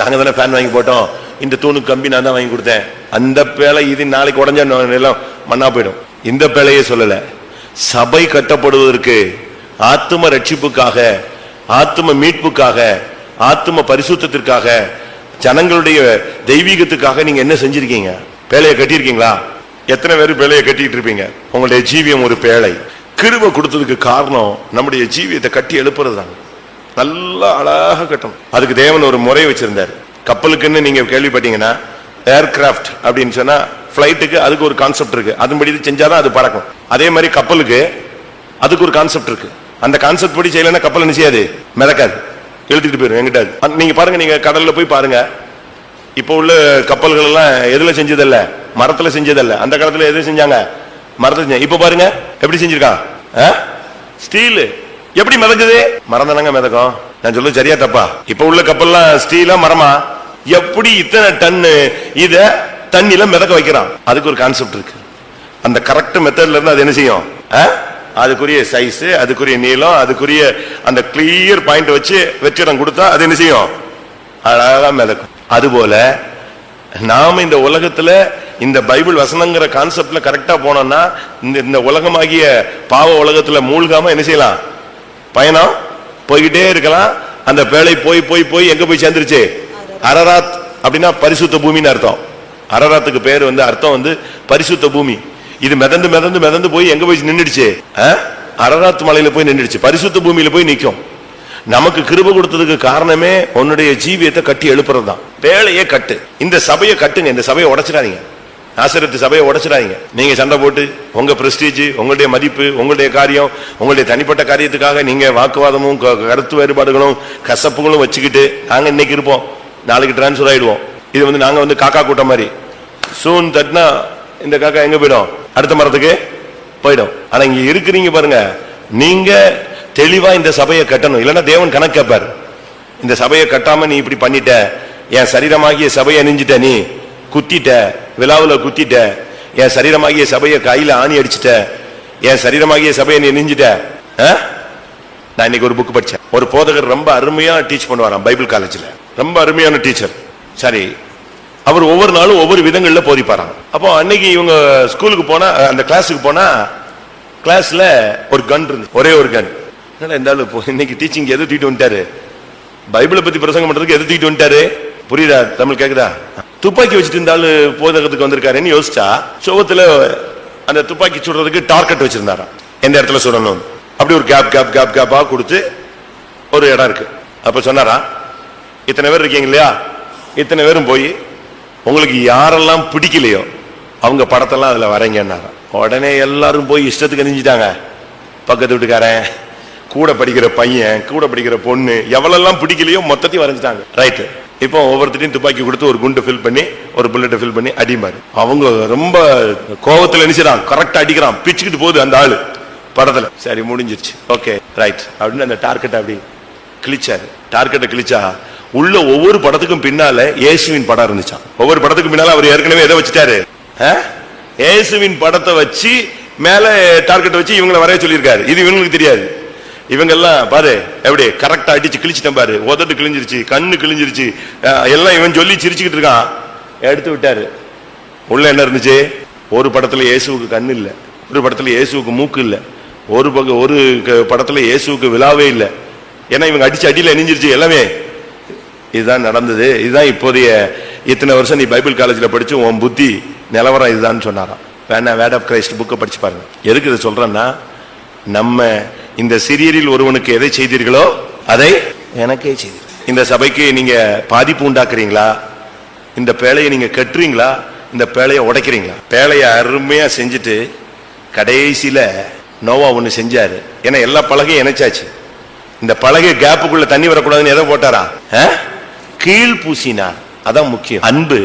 நாங்க தானே ஃபேன் வாங்கி போட்டோம், இந்த தூணுக்கு கம்பி நான் தான் வாங்கி கொடுத்தேன். அந்த பேழை இது நாளைக்கு உடஞ்ச எல்லாம் மண்ணா போயிடும். இந்த பேழையே சொல்லல. சபை கட்டப்படுவதற்கு, ஆத்தும ரட்சிப்புக்காக, ஆத்தும மீட்புக்காக, ஆத்தும பரிசுத்தத்திற்காக, ஜனங்களுடைய தெய்வீகத்துக்காக நீங்க என்ன செஞ்சிருக்கீங்க? பேழையை கட்டியிருக்கீங்களா? எத்தனை பேர் பேழையை கட்டிட்டு இருப்பீங்க? உங்களுடைய ஜீவியம் ஒரு பேழை. கிருபை கொடுத்ததுக்கு காரணம் நம்முடைய ஜீவியத்தை கட்டி எழுப்புறது தான். நல்லா அழகாக கட்டணும். அதுக்கு தேவன் ஒரு முறை வச்சிருந்தார். கப்பலுக்குன்னு நீங்க கேள்விப்பட்டீங்கன்னா, ஏர்கிராப்ட் அப்படின்னு சொன்னா பிளைட்டுக்கு அதுக்கு ஒரு கான்செப்ட் இருக்கு. அதன்படி செஞ்சாதான் அது பறக்கும். அதே மாதிரி கப்பலுக்கு அதுக்கு ஒரு கான்செப்ட் இருக்கு. அந்த கான்செப்ட் படி செய்யலன்னா கப்பல் என்ன செய்யாது? மிதக்காது, எழுதிட்டு போயிடும் எங்கிட்டாது. நீங்க பாருங்க, நீங்க கடல்ல போய் பாருங்க. இப்ப உள்ள கப்பல்கள் எல்லாம் எதுல செஞ்சதல்ல? மரத்துல செஞ்சதல்ல. அந்த காலத்துல எது செஞ்சாங்க? மரத்துல. இப்ப பாருங்க எப்படி செஞ்சிருக்கான்? ஸ்டீல். எப்படி மிதக்குது? மரம் தானங்க மிதக்கும். நான் சொல்றது சரியா தப்பா? இப்ப உள்ள கப்பல்லாம் ஸ்டீலா மரமா? எப்படி இத்தனை டன்னு இத தண்ணில மிதக்க வைக்கிறான்? அதுக்கு ஒரு கான்செப்ட் இருக்கு. அந்த கரெக்ட் மெத்தட்ல இருந்து அது என்ன செய்யும்? அதுக்குரிய சைஸ், அதுக்குரிய நீளம், அதுக்குரிய அந்த கிளியர் பாயிண்ட் வச்சு வெற்றிடம் கொடுத்தா அது என்ன செய்யும்? அழகா மிதக்கும். அதுபோல நாம இந்த உலகத்துல இந்த பைபிள் வசனங்கிற கான்செப்ட்ல கரெக்டா போனோம்னா இந்த உலகமாகிய பாவ உலகத்துல மூழ்காம என்ன செய்யலாம்? பயணம் போய்கிட்டே இருக்கலாம். அந்த பேழை போய் போய் போய் எங்க போய் சேர்ந்துருச்சு? அரராத் அப்படின்னா பரிசுத்த பூமின்னு அர்த்தம். அரராத்துக்கு பேர் அர்த்தம் பரிசுத்த பூமி. இது மிதந்து மிதந்து மிதந்து போய் எங்க போய் நின்றுடுச்சு? அரராத் மலையில போய் நின்றுடுச்சு, பரிசுத்த பூமியில போய் நிக்கும். நமக்கு கிருபை கொடுத்ததுக்கு காரணமே உன்னுடைய ஜீவியத்தை கட்டி எழுப்புறது தான். பேழையே கட்டு, இந்த சபையை கட்டுங்க. இந்த சபையை உடைச்சிடாதீங்க, நாசரேத்து சபையை உடைச்சிடாதீங்க. நீங்க சண்டை போட்டு உங்க பிரஸ்டீஜ், உங்களுடைய மதிப்பு, உங்களுடைய காரியம், உங்களுடைய தனிப்பட்ட காரியத்துக்காக நீங்க வாக்குவாதமும் கருத்து வேறுபாடுகளும் கசப்புகளும் வச்சுக்கிட்டு நாங்க இன்னைக்கு இருப்போம், நாளைக்கு டிரான்ஸ்பர் ஆயிடுவோம். இது நாங்க காக்கா கூட்டம் மாதிரி. சூன் தட்டினா இந்த காக்கா எங்க போயிடும்? அடுத்த மரத்துக்கு போயிடும். ஆனா இங்க இருக்கிறீங்க பாருங்க, நீங்க தெளிவா இந்த சபையை கட்டணும். இல்லைன்னா தேவன் கணக்கு கேட்பார். இந்த சபையை கட்டாம நீ இப்படி பண்ணிட்ட, என் சரீரமாகிய சபையை அணிஞ்சிட்ட, நீ குத்திட்ட, விழாவுல குத்திட்ட, என் சரீரமாகிய சபையை கையில ஆணி அடிச்சுட்ட, என் சரீரமாகிய சபையை நீ நெஞ்சிட்ட. நான் இன்னைக்கு ஒரு புக் படிச்சேன். ஒரு போதகர் ரொம்ப அருமையா டீச் பண்ணுவாராம் பைபிள் காலேஜ்ல. ரொம்ப அருமையான டீச்சர். சரி, அவர் ஒவ்வொரு நாளும் ஒவ்வொரு விதங்கள்ல போதிப்பாராம். அப்போ அன்னைக்கு இவங்க ஸ்கூலுக்கு போனா, அந்த கிளாஸுக்கு போனா, கிளாஸ்ல ஒரு கன் இருந்து, ஒரே ஒரு கன். இருந்தாலும் இன்னைக்கு டீச்சிங் எது தூக்கிட்டு வந்துட்டாரு? பைபிளை பத்தி பிரசங்கம் பண்றதுக்கு எது தூக்கிட்டு வந்துட்டாரு? புரியுதா? தமிழ் கேக்குதா? துப்பாக்கி வச்சுட்டு இருந்தாலும் போதகத்துக்கு வந்திருக்காருன்னு யோசிச்சா, சோகத்துல அந்த துப்பாக்கி சுடுறதுக்கு டார்கெட் வச்சிருந்தாராம். எந்த இடத்துல சுடணும் அப்படி ஒரு கேப் கேப் கேப் கேப்பா கொடுத்து ஒரு இடம் இருக்கு. அப்ப சொன்னாரா, இத்தனை பேர் இருக்கீங்க இல்லையா, இத்தனை பேரும் போய் உங்களுக்கு யாரெல்லாம் பிடிக்கலையோ அவங்க படத்தெல்லாம் அதுல வரைங்கன்னாரா. உடனே எல்லாரும் போய் இஷ்டத்துக்கு எரிஞ்சிட்டாங்க. பக்கத்து வீட்டுக்காரன், கூட படிக்கிற பையன், கூட படிக்கிற பொண்ணு, எவ்வளெல்லாம் பிடிக்கலையோ மொத்தத்தையும் வரைஞ்சிட்டாங்க. ரைட்டு. இப்போ ஒவ்வொருத்தையும் துப்பாக்கி கொடுத்து ஒரு குண்டு ஃபில் பண்ணி, ஒரு புல்லட்டை ஃபில் பண்ணி அடிமாரு. அவங்க ரொம்ப கோபத்துல நினைச்சான், கரெக்டா அடிக்கிறான், பிச்சுக்கிட்டு போகுது அந்த ஆளு படத்துல. சரி, முடிஞ்சிருச்சு, ஓகே ரைட் அப்படின்னு அந்த டார்கெட் அப்படி கிழிச்சாரு. டார்கெட்டை கிழிச்சா உள்ள ஒவ்வொரு படத்துக்கும் பின்னால இயேசுவின் படம் இருந்துச்சான். ஒவ்வொரு படத்துக்கும் பின்னால அவர் ஏற்கனவே எதை வச்சுட்டாரு? இயேசுவின் படத்தை வச்சு மேல டார்கெட் வச்சு இவங்களை வரைய சொல்லியிருக்காரு. இது இவங்களுக்கு தெரியாது. இவங்க எல்லாம் பாரு எப்படி கரெக்டா அடிச்சு கிழிச்சிட்டேன் பாரு, உதட்டு கிழிஞ்சிருச்சு, கண்ணு கிழிஞ்சிருச்சு, எல்லாம் இவன் சொல்லி சிரிச்சுக்கிட்டு இருக்கான். எடுத்து விட்டாரு. உள்ள என்ன இருந்துச்சு? ஒரு படத்துல இயேசுவுக்கு கண்ணு இல்ல, ஒரு படத்துல இயேசுவுக்கு மூக்கு இல்ல, ஒரு படத்துல இயேசுவுக்கு விழாவே இல்லை. ஏன்னா இவங்க அடிச்சு அடியில எரிஞ்சிருச்சு எல்லாமே. இதுதான் நடந்தது. இதுதான் இப்போதைய இத்தனை வருஷம் நீ பைபிள் காலேஜ்ல படிச்சு உன் புத்தி நிலவரம் இதுதான் சொன்னாராம். வேணா வேர்ட் ஆஃப் கிரைஸ்ட் புக்கை படிச்சு பாருங்க. எதுக்கு இதை சொல்றேன்னா, நம்ம இந்த சிறியரில் ஒருவனுக்கு எதை செய்தீர்களோ அதை எனக்கே செய்தீர்கள். இந்த சபைக்கு நீங்க பாதிப்பு உண்டாக்குறீங்களா? இந்த பேழையை நீங்க கட்டுறீங்களா? இந்த பேழையை உடைக்கிறீங்களா? பேழையை அருமையா செஞ்சுட்டு கடைசியில நோவா ஒண்ணு செஞ்சாரு. ஏன்னா எல்லா பலகையும் இணைச்சாச்சு. இந்த பலகை கேப்புக்குள்ள தண்ணி வரக்கூடாதுன்னு எதை போட்டாரா? கீழ் பூசினார். அதான் முக்கியம். அன்பு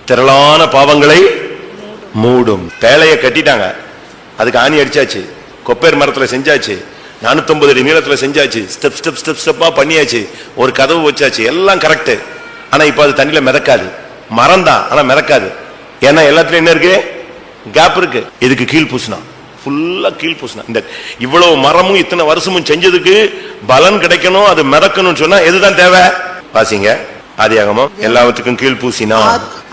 திரளான பாவங்களை மூடும். பேழையை கட்டிட்டாங்க, அதுக்கு ஆணி அடிச்சாச்சு, கொப்பேர் மரத்துல செஞ்சாச்சு, 450 அடி நீளத்துல செஞ்சாச்சு, ஸ்டெப் ஸ்டெப் ஸ்டெப் ஸ்டெப்பா பண்ணியாச்சு, ஒரு கதவு வச்சாச்சு, எல்லாம் கரெக்ட். ஆனா இப்ப அது தண்ணியில மிதக்காது. மரம் தான், ஆனா மிதக்காது. ஏன்னா எல்லாத்துலயும் என்ன இருக்கு? கேப் இருக்கு. இதுக்கு கீழ் பூசினா, ஃபுல்லா கீழ் பூசினா. இந்த இவ்வளவு மரமும் இத்தனை வருஷமும் செஞ்சதுக்கு பலன் கிடைக்கணும், அது மிதக்கணும்னு சொன்னா எதுதான் தேவை? வாசிங்க ஆதியாகமம். எல்லாத்துக்கும் கீழ் பூசினா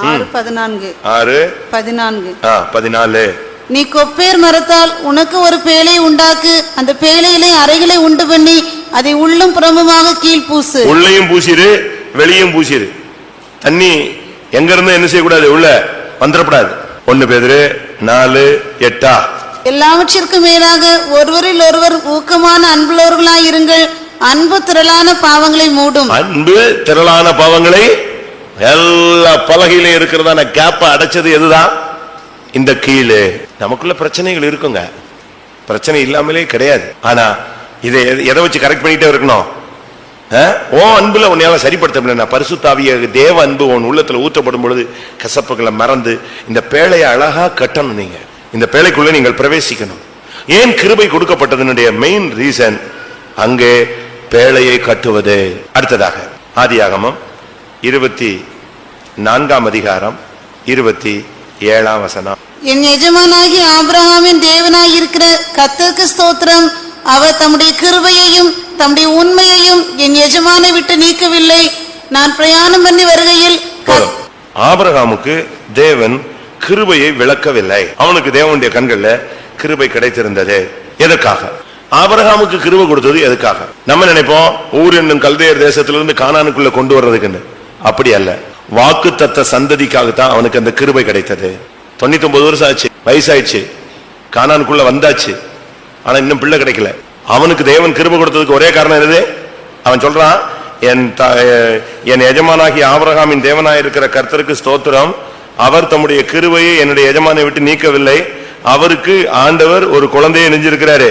6:14. நீ கொப்பேர் மரத்தால் உனக்கு ஒரு பேழை உண்டாக்கு, அந்த பேழையிலே அறைகளை உண்டு பண்ணி அதை உள்ளும் புறமுமாக கீழ் பூசு. உள்ளையும் பூசிரு, வெளியும் பூசிரு. தண்ணி எங்க இருந்து என்ன செய்யக்கூடாது? உள்ள வந்துடக்கூடாது. 1 பேதுரு 4:8. எல்லாவற்றிற்கும் மேலாக ஒருவரில் ஒருவர் ஊக்கமான அன்புள்ளவர்களாய் இருங்கள், அன்பு திரளான பாவங்களை மூடும். அன்பு திரளான பாவங்களை, எல்லா பலகையிலும் இருக்கிறதான கேப்ப அடைச்சது எதுதான்? இந்த கீழே. நமக்குள்ள பிரச்சனைகள் இருக்குங்க, பிரச்சனை இல்லாமலே கிடையாது. ஆனா இதை எதை வச்சு கரெக்ட் பண்ணிட்டே இருக்கணும்? ஓ அன்புல உன்னையால சரிப்படுத்த முடியல. பரிசுத்தாவிய தேவ அன்பு உன் உள்ளத்துல ஊற்றப்படும் பொழுது கசப்புகளை மறந்து இந்த பேழையை அழகா கட்டணும். நீங்க இந்த பேழைக்குள்ள நீங்கள் பிரவேசிக்கணும். ஏன் கிருபை கொடுக்கப்பட்டதனுடைய மெயின் ரீசன் அங்கே பேழையை கட்டுவது. அடுத்ததாக ஆதியாகமம் 24 அதிகாரம் 27 வசனம். என் எஜமானாகிய ஆபிரகாமின் தேவனாய் இருக்கிற கர்த்தருக்கு ஸ்தோத்திரம். அவர் தம்முடைய கிருபையையும் தம்முடைய உண்மையையும் என் எஜமானை விட்டு நீக்கவில்லை. நான் பிரயாணம் பண்ணி வருகையில் ஆபிரகாமுக்கு தேவன் கிருபையை விளக்கவில்லை. அவனுக்கு தேவனுடைய கண்கள்ல கிருபை கிடைத்திருந்தது. எதற்காக ஆபிரகாமுக்கு கிருபை கொடுத்தது? எதுக்காக? நம்ம நினைப்போம் ஊர் என்னும் கல்தேயர் தேசத்திலிருந்து கானானுக்குள்ள கொண்டு வர்றதுக்குன்னு. அப்படி அல்ல, வாக்குத்தத்த சந்ததிக்காகத்தான் அவனுக்கு அந்த கிருபை கிடைத்தது. 99 வருஷம் ஆச்சு, வயசாயிடுச்சு, கானானுக்குள்ள வந்தாச்சு, ஆனா இன்னும் பிள்ளை கிடைக்கல. அவனுக்கு தேவன் கிருபை கொடுத்ததுக்கு ஒரே காரணம் என்னது? அவன் சொல்றான், என் எஜமானாகிய ஆபிரகாமின் தேவனாய் இருக்கிற கர்த்தருக்கு ஸ்தோத்திரம். அவர் தம்முடைய கிருபையை என்னுடைய எஜமானை விட்டு நீக்கவில்லை. அவருக்கு ஆண்டவர் ஒரு குழந்தையை நெஞ்சிருக்கிறாரு,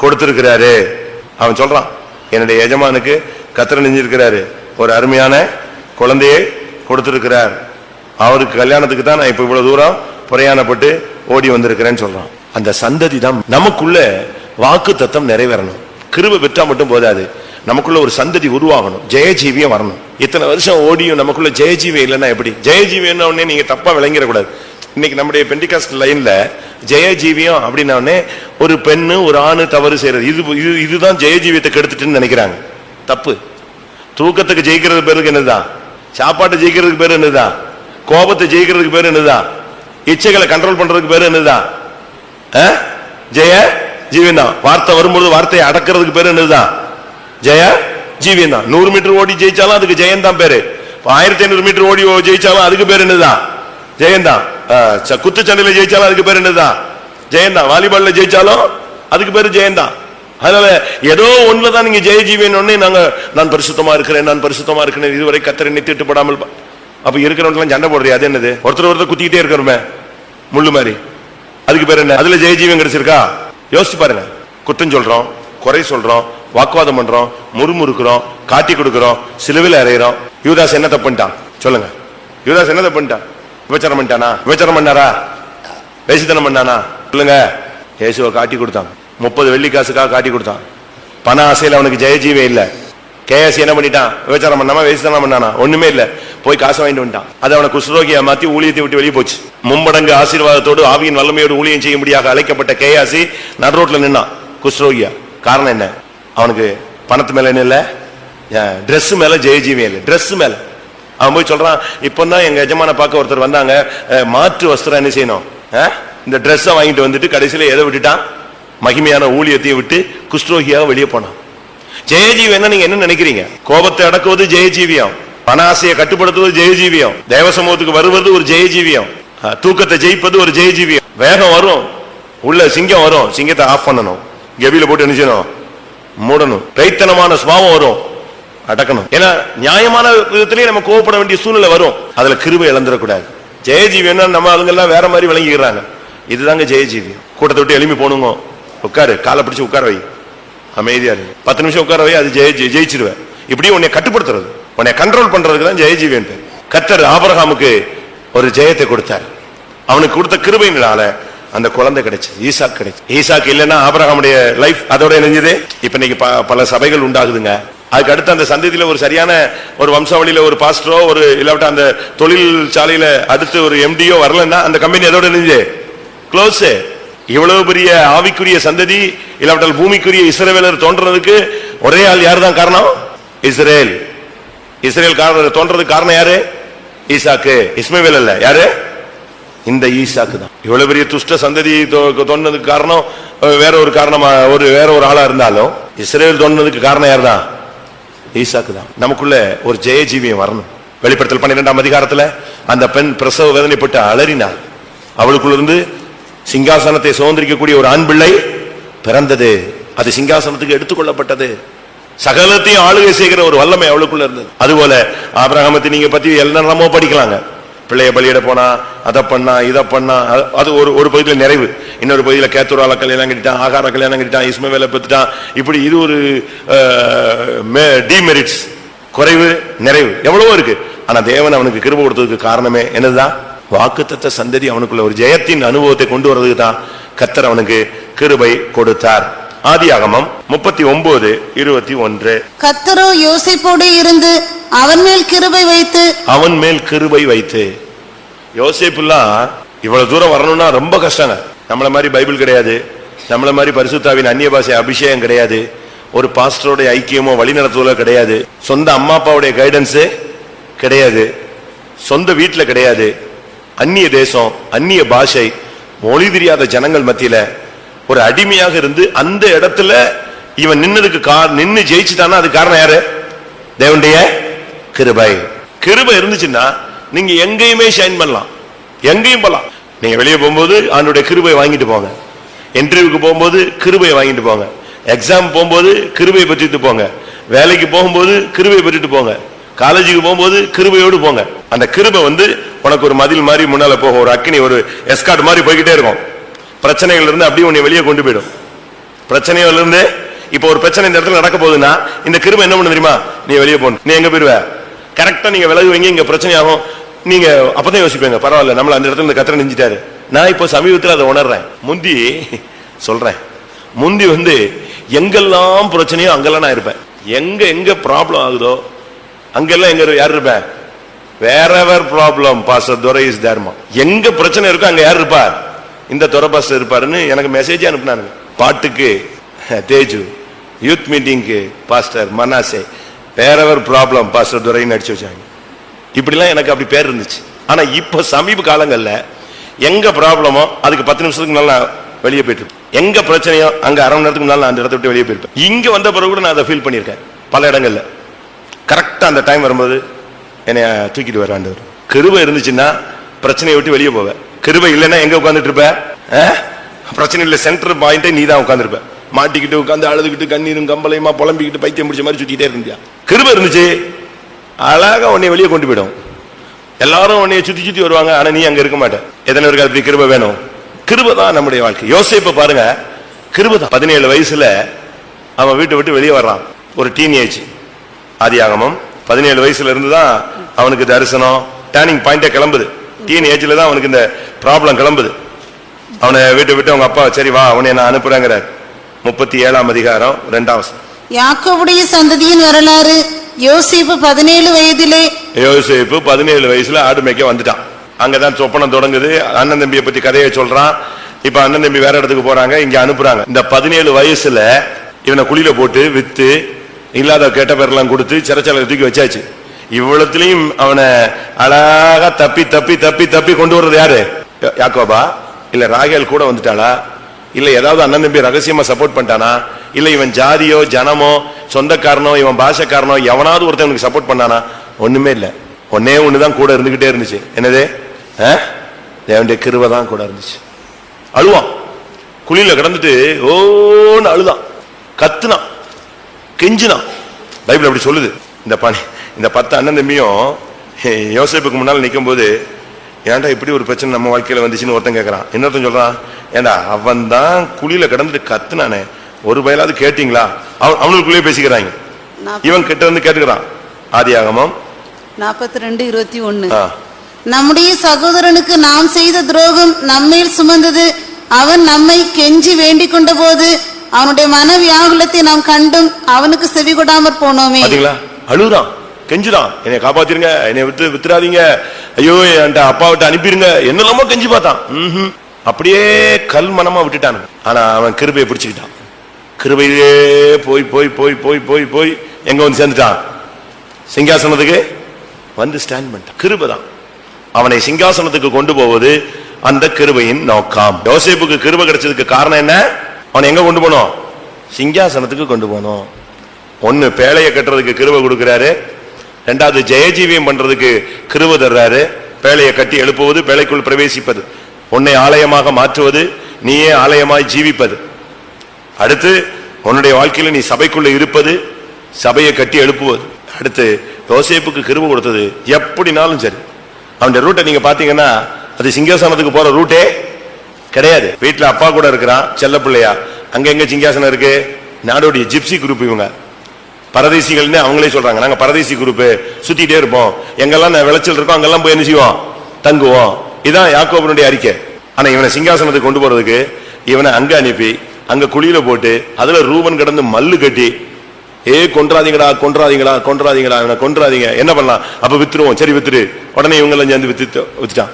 கொடுத்திருக்கிறாரு. அவன் சொல்றான், என்னுடைய எஜமானுக்கு கர்த்தர் நெஞ்சிருக்கிறாரு, ஒரு அருமையான குழந்தையை கொடுத்திருக்கிறார். அவருக்கு கல்யாணத்துக்கு தான் நான் இப்ப இவ்வளவு தூரம் பிரயாணப்பட்டு ஓடி வந்திருக்கிறேன்னு சொல்றான். அந்த சந்ததி தான் நமக்குள்ள வாக்கு தத்தம் நிறைவேறணும். கிருபை பெற்றா மட்டும் போதாது, நமக்குள்ள ஒரு சந்ததி உருவாகணும், ஜெயஜீவியம் வரணும். இத்தனை வருஷம் ஓடியும் நமக்குள்ள ஜெயஜீவியம் இல்லைன்னா எப்படி? ஜெயஜீவியம் உடனே நீங்க தப்பா விளங்கிடக்கூடாது. இன்னைக்கு நம்முடைய பெண்டிகாஸ்ட் லைன்ல ஜெயஜீவியம் அப்படின்னா ஒரு பெண்ணு ஒரு ஆணு தவறு செய்யறது, இதுதான் ஜெயஜீவியத்தை கெடுத்துட்டுன்னு நினைக்கிறாங்க. தப்பு. தூக்கத்துக்கு ஜெயிக்கிறது பேருக்கு என்னதுதான்? சாப்பாட்டு ஜெயிக்கிறதுக்கு பேரு என்னதுதான்? கோபத்தை ஜெயிக்கிறதுக்கு பேரு என்னதுதான்? இச்சைகளை கண்ட்ரோல் பண்றதுக்கு பேரு என்னதுதான்? ஜெய ஜீவியம் தான். வார்த்தை வரும்போது வார்த்தையை அடக்கிறதுக்கு பேரு என்னதுதான்? ஜெய ஜீவியம் தான். 100 மீட்டர் ஓடி ஜெயிச்சாலும் அதுக்கு ஜெயம் தான் பேரு. 1500 மீட்டர் ஓடி ஜெயிச்சாலும் அதுக்கு பேரு என்னதுதான்? ஜெயந்தான். குத்துச்சண்டையில ஜெயிச்சாலும் அதுக்கு பேரு என்னதுதான்? ஜெயந்தான். வாலிபால்ல ஜெயிச்சாலும் அதுக்கு பேரு ஜெயந்தான். அதனால ஏதோ ஒண்ணுலதான் நீங்க ஜெயஜீவியன் ஒண்ணு நான் பரிசுத்தமா இருக்கிறேன், நான் பரிசுத்தமா இருக்கிறேன், இதுவரை கர்த்தரை நித்திட்டு போடாமல். அப்ப இருக்கிறவங்க சண்டை போடுறியா? அது என்னது? ஒருத்தர் குத்திக்கிட்டே இருக்கிறோமே முள்ளு மாதிரி, அதுக்கு பேர் என்ன? அதுல ஜெயஜீவியம் கிடைச்சிருக்கா? யோசிச்சு பாருங்க. குற்றம் சொல்றோம், குறை சொல்றோம், வாக்குவாதம் பண்றோம், முறுமுறுக்கிறோம், காட்டி கொடுக்கிறோம், சிலுவையில் அறையிறோம். யூதாஸ் என்ன தப்பு பண்ணிட்டான் சொல்லுங்க? யூதாஸ் என்ன தப்பு பண்ணிட்டான்? விபச்சாரம் பண்ணிட்டானா? விபச்சாரம் பண்ணாரா? வேசித்தனம் பண்ணானா? சொல்லுங்க. இயேசுவை காட்டி கொடுத்தான், 30 வெள்ளி காசுக்காக காட்டி கொடுத்தான். பண ஆசையில் அவனுக்கு ஜெயஜீவே இல்ல. கேஎஸ் என்ன பண்ணிட்டான்? விபச்சாரம் பண்ணாம வேசித்தனம் பண்ணானா? ஒண்ணுமே இல்ல, போய் காசு வாங்கிட்டு வந்துட்டான். அது அவனை குஷ்ரோகியா மாத்தி ஊழியத்தை விட்டு வெளியே போச்சு. மும்மடங்கு ஆசீர்வாதத்தோடு ஆவியின் வல்லமையோடு ஊழியம் செய்யும்படியாக அழைக்கப்பட்ட கேயாசி நடுரோட்ல நின்னான், குஷ்ரோகியா. காரணம் என்ன? அவனுக்கு பணத்து மேல என்ன இல்ல, டிரெஸ் மேல ஜெயஜீவியம் இல்லை. டிரெஸ் மேல அவன் போய் சொல்றான், இப்பதான் எங்க எஜமான பார்க்க ஒருத்தர் வந்தாங்க, மாற்று வஸ்திரம் என்ன செய்யணும், இந்த டிரெஸ் வாங்கிட்டு வந்துட்டு கடைசியில எதை விட்டுட்டான்? மகிமையான ஊழியத்தை விட்டு குஷ்ரோகியாக வெளியே போனான். ஜெயஜீவியம் நீங்க என்ன நினைக்கிறீங்க? கோபத்தை அடக்குவது ஜெயஜீவியம், பணாசையை கட்டுப்படுத்துவது ஜெயஜீவியம், தேவ சமூகத்துக்கு வருவது ஒரு ஜெயஜீவியம், தூக்கத்தை ஜெயிப்பது ஒரு ஜெயஜீவியம். வேகம் வரும், உள்ள சிங்கம் வரும், சிங்கத்தை ஆஃப் பண்ணணும், கெபில போட்டு நினைச்சணும், மூடணும். கைத்தனமான சுபாவம் வரும், அடக்கணும். ஏன்னா நியாயமான விதத்திலேயே நம்ம கோவப்பட வேண்டிய சூழ்நிலை வரும். அதுல கிருபை இழந்துடக்கூடாது. ஜெயஜீவியம் நம்ம ஆளுங்க எல்லாம் வேற மாதிரி விளங்கிக்கிறாங்க. இதுதாங்க ஜெயஜீவியம். கூட்டத்தை விட்டு எழுப்பி போனுங்க, உட்காரு, காலை பிடிச்சு உட்கார வை, அமைதியா இருக்கு, 10 நிமிஷம் உட்கார வை, அது ஜெயிச்சிருவேன். இப்படி உன்னை கட்டுப்படுத்துறது, உன்னை கண்ட்ரோல் பண்றதுக்கு தான் ஜெயஜீவியம். கர்த்தர் ஆபிரகாமுக்கு ஒரு ஜெயத்தை கொடுத்தார். அவனுக்கு கொடுத்த கிருபையினால அந்த குழந்தை கிடைச்சது, ஈசாக் கிடைச்சது. ஈசாக் இல்லைன்னா ஆபிரகாமுடைய லைஃப் அதோட இணைஞ்சது. இப்ப இன்னைக்கு பல சபைகள் உண்டாகுதுங்க. அதுக்கு அடுத்து அந்த சந்ததியில ஒரு சரியான ஒரு வம்சாவளியில ஒரு பாஸ்டரோ ஒரு இல்லாவிட்ட அந்த தொழிற்சாலையில அடுத்து ஒரு எம்டியோ வரலன்னா அந்த கம்பெனி அதோட இணைஞ்சு க்ளோஸ். இவ்வளவு பெரிய ஆவிக்குரிய சந்ததி இல்லாவிட்டால் பூமிக்குரிய இஸ்ரவேலர் தோன்றதுக்கு ஒரே ஆள் யாரு தான் காரணம்? இஸ்ரேல். இஸ்ரேல் தோன்றதுக்கு காரணம் யாரு? ஈசாக்கு, இஸ்மவேல் அல்ல. யாரு? இந்த ஈசாக்கு தான். இவ்வளவு பெரிய துஷ்ட சந்ததி தோன்றதுக்கு காரணம் வேற ஒரு காரணமா வேற ஒரு ஆளா இருந்தாலும் இஸ்ரேல் தோன்றதுக்கு காரணம் யாரு தான்? ஈசாக்கு தான். நமக்குள்ள ஒரு ஜெயஜீவியம் வரணும். வெளிப்படுத்தல் 12ஆம் அதிகாரத்துல அந்த பெண் பிரசவ வேதனைப்பட்டு அலறினார். அவளுக்குள்ள இருந்து சிங்காசனத்தை சுதந்திரிக்கக்கூடிய ஒரு ஆண் பிள்ளை பிறந்தது. அது சிங்காசனத்துக்கு எடுத்துக்கொள்ளப்பட்டது. சகலத்தையும் ஆளுகை செய்கிற ஒரு வல்லமை அவளுக்குள்ள இருந்தது. அதுபோல ஆபிரகாமத்தை நீங்க பத்தி என்னென்னமோ படிக்கலாங்க. பிள்ளைய பலியிட போனா, அதை பண்ணா, இதை பண்ணா, அது ஒரு பகுதியில நிறைவு. இன்னொரு பகுதியில கேத்தூரால கல்யாணம் கட்டிட்டான், ஆகார கல்யாணம் கட்டிட்டான், இஸ்மவேலை பெற்றுட்டான். இப்படி இது ஒரு டிமெரிட்ஸ், குறைவு நிறைவு எவ்வளவோ இருக்கு. ஆனா தேவன் அவனுக்கு கிருபை கொடுத்ததுக்கு காரணமே என்னதுதான்? வாக்குத்தத்த சந்ததி அவனுக்குள்ள ஒரு ஜெயத்தின் அனுபவத்தை கொண்டு வரதுக்கு தான் கர்த்தர் அவனுக்கு கிருபை கொடுத்தார். ஆதியாகமம் 39:21. கர்த்தரோ யோசேப்போடு இருந்து அவன் மேல் கிருபை வைத்து யோசேப்புலாம் இவ்வளவு தூரம் வரணும்னா ரொம்ப கஷ்டங்க. நம்மள மாதிரி பைபிள் கிடையாது, நம்மள மாதிரி பரிசுத்தாவின் அந்நிய பாஷை அபிஷேகம் கிடையாது, ஒரு பாஸ்டரோட ஐக்கியமோ வழிநடத்துவதோ கிடையாது, சொந்த அம்மா அப்பாவுடைய கைடன்ஸு கிடையாது, சொந்த வீட்டுல கிடையாது, அந்நிய தேசம், அந்நிய பாஷை, மொழி தெரியாத ஜனங்கள் மத்தியில ஒரு அடிமையாக இருந்து அந்த இடத்துல இவன் நின்னதுக்கு நின்னு ஜெயிச்சுட்டானா அது காரணம் யாரு? தேவனுடைய கிருபை. கிருபை இருந்துச்சுன்னா நீங்க எங்கேயுமே ஷைன் பண்ணலாம், எங்கேயும் போலாம். நீங்க வெளியே போகும்போது ஆண்டவருடைய கிருபை வாங்கிட்டு போங்க, இன்டர்வியூக்கு போகும்போது கிருபை வாங்கிட்டு போங்க, எக்ஸாம் போகும்போது கிருபை பெற்றுட்டு போங்க, வேலைக்கு போகும்போது கிருபை பெற்றுட்டு போங்க, காலேஜுக்கு போகும்போது கிருபையோடு போங்க. அந்த கிருபை உனக்கு ஒரு மதில் மாதிரி முன்னால போகும், ஒரு அக்கினி, ஒரு எஸ்கார்ட் மாதிரி போய்கிட்டே இருக்கும். பிரச்சனைகள் இருந்து அப்படியே உன்னை வெளியே கொண்டு போயிடும். பிரச்சனைகள் இருந்து இப்ப ஒரு பிரச்சனை இந்த இடத்துல நடக்க போகுதுன்னா இந்த கிருபை என்ன பண்ணு தெரியுமா? நீ வெளியே போகணும். நீ எங்க போயிருவ? கரெக்டா நீங்க விலகுவீங்க, இங்க பிரச்சனை ஆகும். நீங்க அப்பதான் யோசிப்பீங்க, பரவாயில்ல நம்மள அந்த இடத்துல இந்த கத்திர நெஞ்சிட்டாரு. நான் இப்போ சமீபத்தில் அதை உணர்றேன். முந்தி சொல்றேன், முந்தி எங்கெல்லாம் பிரச்சனையோ அங்கெல்லாம் நான் இருப்பேன். எங்க எங்க ப்ராப்ளம் ஆகுதோ அங்கெல்லாம் எங்க யார் இருப்பேன்? Whatever problem pastor Durai is தேர்மா. எங்க பிரச்சனை இருக்கோ அங்க யார் இருப்பார்? இந்த துரை பாஸ்டர் இருப்பாருன்னு எனக்கு மெசேஜ் அனுப்புனானுங்க. பாட்டுக்கு தேஜு, யூத் மீட்டிங்க்கு pastor Manasseh, whatever problem pastor துரைன்னு அடிச்சு வச்சாங்க. இப்படிலாம் எனக்கு அப்படி பேர் இருந்துச்சு. ஆனா இப்ப சமீப காலங்கள்ல எங்க ப்ராப்ளமோ அதுக்கு 10 நிமிஷத்துக்கு முன்னால நான் வெளியே போயிட்டு, எங்க பிரச்சனையோ அங்க அரை மணி நேரத்துக்கு முன்னால நான் அந்த இடத்த விட்டு வெளியே போயிருப்பேன். இங்க வந்த பிறகு கூட நான் அதை ஃபீல் பண்ணியிருக்கேன் பல இடங்கள்ல. கரெக்டா அந்த டைம் வரும்போது என்னை தூக்கிட்டு வர ஆண்டவர். கிருபை இருந்துச்சுன்னா பிரச்சனையை விட்டு வெளியே போவேன். கிருபை இல்லைன்னா எங்க உட்காந்துட்டு இருப்ப? பிரச்சனை இல்லை, சென்டர் பாயிண்டே நீ தான் உட்காந்துருப்ப. மாட்டிக்கிட்டு உட்காந்து அழுதுகிட்டு கண்ணீரும் கம்பளையுமா புலம்பிக்கிட்டு பைத்தியம் முடிச்ச மாதிரி சுத்திட்டே இருந்தியா. கிருபை இருந்துச்சு அழகா உன்னை வெளியே கொண்டு போயிடும். எல்லாரும் உன்னைய சுத்தி சுத்தி வருவாங்க, ஆனா நீ அங்க இருக்க மாட்டேன். எத்தனை பேருக்கு அப்படி கிருபை வேணும்? கிருபை தான் நம்முடைய வாழ்க்கை. யோசேப்பை பாருங்க, கிருபை தான். 17 வயசுல அவன் வீட்டை விட்டு வெளியே வர்றான், ஒரு டீனேஜ். ஆதியாகமம் 17 வயசுல இருந்துதான் அவனுக்கு தரிசனம், டேர்னிங் பாயிண்டே கிளம்புது. டீனேஜ்ல தான் அவனுக்கு இந்த ப்ராப்ளம் கிளம்புது. அவனை வீட்டை விட்டு அவங்க அப்பா சரி வா உன்னை நான் அனுப்புறேங்கிறார். 37ஆம் அதிகாரம் 2ஆம் வசனம். யாக்கோபுடைய சந்ததியின் வரலாறு. யோசேப்பு 17 வயதிலே, யோசேப்பு 17 வயசுல ஆடு மேய்க்க வந்துட்டான். அங்கதான் சொப்பனம் தொடங்குது. அண்ணன் தம்பியை பத்தி கதையை சொல்றான். இப்ப அண்ணன் தம்பி வேற இடத்துக்கு போறாங்க, இங்க அனுப்புறாங்க. இந்த 17 வயசுல இவனை குழியில போட்டு வித்து இல்லாத கெட்ட பேரெல்லாம் கொடுத்து சிறைச்சாலை தூக்கி வச்சாச்சு. இவ்வளவுலயும் அவனை அழகா தப்பி தப்பி தப்பி தப்பி கொண்டு வர்றது யாரு? யாக்கோபா? இல்ல ராகேல் கூட வந்துட்டாளா? இல்ல ஏதாவது அண்ணன் தம்பி ரகசியமா சப்போர்ட் பண்ணிட்டானா? இல்ல இவன் ஜாதியோ ஜனமோ சொந்தக்காரனோ இவன் பாஷக்காரனோ எவனாவது ஒருத்தவனுக்கு சப்போர்ட் பண்ணானா? ஒண்ணுமே இல்ல. ஒன்னே ஒண்ணுதான் கூட இருந்துகிட்டே இருந்துச்சு. என்னது? தேவனுடைய கிருபை தான் கூட இருந்துச்சு. அழுவான், குழியில கிடந்துட்டு ஓன்னு அழுதான், கத்துனான், கெஞ்சினான். பைபிள் அப்படி சொல்லுது. இந்த 10 அண்ணன் தம்பியும் யோசேப்புக்கு முன்னால் நிற்கும் போது, ஏன்டா இப்படி ஒரு பிரச்சனை நம்ம வாழ்க்கையில வந்துச்சுன்னு ஒருத்தன் கேட்கறான். இன்னொருத்தன் சொல்றான், ஏண்டா அவன் தான் குழியில கிடந்துட்டு கத்துனானே, ஒரு பயலாவது கேட்டீங்களா? அவனுக்குள்ளேயே பேசிக்கிறாங்க. இவன் கிட்ட வந்து கேட்டுக்கிறான். ஆதியாகமம் 42:21. நம்முடைய சகோதரனுக்கு நாம் செய்த துரோகம் நம்மேல் சுமந்தது. அவன் நம்மை கெஞ்சி வேண்டிக் கொண்ட போது அவனுடைய மன வியாகுலத்தை நாம் கண்டும் அவனுக்கு செவி கொடாமற் போனோமே. அழுறான், கெஞ்சுறான், என்னை காப்பாத்திருங்க, என்னை வித்துறாதீங்க, ஐயோ என் அப்பா விட்டு அனுப்பிடுங்க, என்னெல்லாமோ கெஞ்சி பார்த்தான். அப்படியே கல் மனமா விட்டுட்டான். ஆனா அவன் கிருபையை பிடிச்சுக்கிட்டான். கிருபையிலே போய் போய் போய் போய் போய் போய் எங்க வந்து சேர்ந்துட்டான்? சிங்காசனத்துக்கு வந்து ஸ்டாண்ட் பண்ணிட்டான். கிருபை தான் அவனை சிங்காசனத்துக்கு கொண்டு போவது. அந்த கிருபையின் நோக்கம். யோசேப்புக்கு கிருபை கிடைச்சதுக்கு காரணம் என்ன? அவனை எங்க கொண்டு போனோம்? சிங்காசனத்துக்கு கொண்டு போனோம். ஒன்னு பேழையை கட்டுறதுக்கு கிருபை கொடுக்கிறாரு, ரெண்டாவது ஜெயஜீவியம் பண்றதுக்கு கிருபை தர்றாரு. பேழையை கட்டி எழுப்புவது, பேழைக்குள் பிரவேசிப்பது, உன்னை ஆலயமாக மாற்றுவது, நீயே ஆலயமாய் ஜீவிப்பது. அடுத்து உன்னுடைய வாழ்க்கையில நீ சபைக்குள்ள இருப்பது, சபையை கட்டி எழுப்புவது. அடுத்து யோசேப்புக்கு கிருபை கொடுத்தது. எப்படினாலும் சரி அவனுடைய ரூட்டை நீங்க பாத்தீங்கன்னா அது சிங்காசனத்துக்கு போற ரூட்டே கிடையாது. வீட்டுல அப்பா கூட இருக்கிறான் செல்ல பிள்ளையா, அங்க எங்க சிங்காசனம் இருக்கு? நாடோடைய ஜிப்சி குரூப், இவங்க பரதேசிகள்னு அவங்களே சொல்றாங்க. நாங்க பரதேசி குரூப், சுத்திட்டே இருப்போம், எங்கெல்லாம் விளைச்சல் இருக்கோம் அங்கெல்லாம் போய் என்ன செய்வோம்? தங்குவோம். இதான் யாக்கோபனுடைய அறிக்கை. ஆனா இவனை சிங்காசனத்துக்கு கொண்டு போறதுக்கு இவனை அங்க அனுப்பி அங்க குழியில போட்டு அதுல ரூபன் கிடந்து மல்லு கட்டி, கொன்றாதீங்கடா கொன்றாதீங்கடா கொன்றாதீங்கடா, இவனை கொன்றாதீங்க, என்ன பண்ணலாம்? அப்ப வித்துருவோம், சரி வித்துரு. உடனே இவங்க எல்லாம் சேர்ந்து வித்துட்டான்.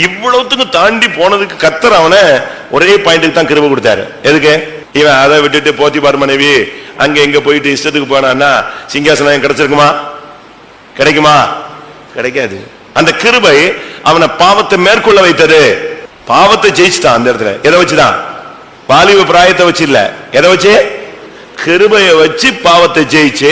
இவ்வளவுத்துக்கு தாண்டி போனதுக்கு கர்த்தர் அவனை ஒரே பாயிண்ட்டுக்கு தான் கிருபை கொடுத்தாரு. எதுக்கு? இவன் அதை விட்டுட்டு போத்திபார் மனைவி அங்க எங்க போயிட்டு இஷ்டத்துக்கு போனான்னா சிங்காசனம் கிடைச்சிருக்குமா? கிடைக்குமா? கிடைக்காது. அந்த கிருபை அவனை பாவத்தை மேற்கொள்ள வைத்தது. பாவத்தை ஜெயிச்சுட்டான் அந்த இடத்துல. எதை வச்சுதான்? வாலிப பிராயத்தை வச்சு இல்ல, எதை வச்சு? கிருபையை வச்சு பாவத்தை ஜெயிச்சு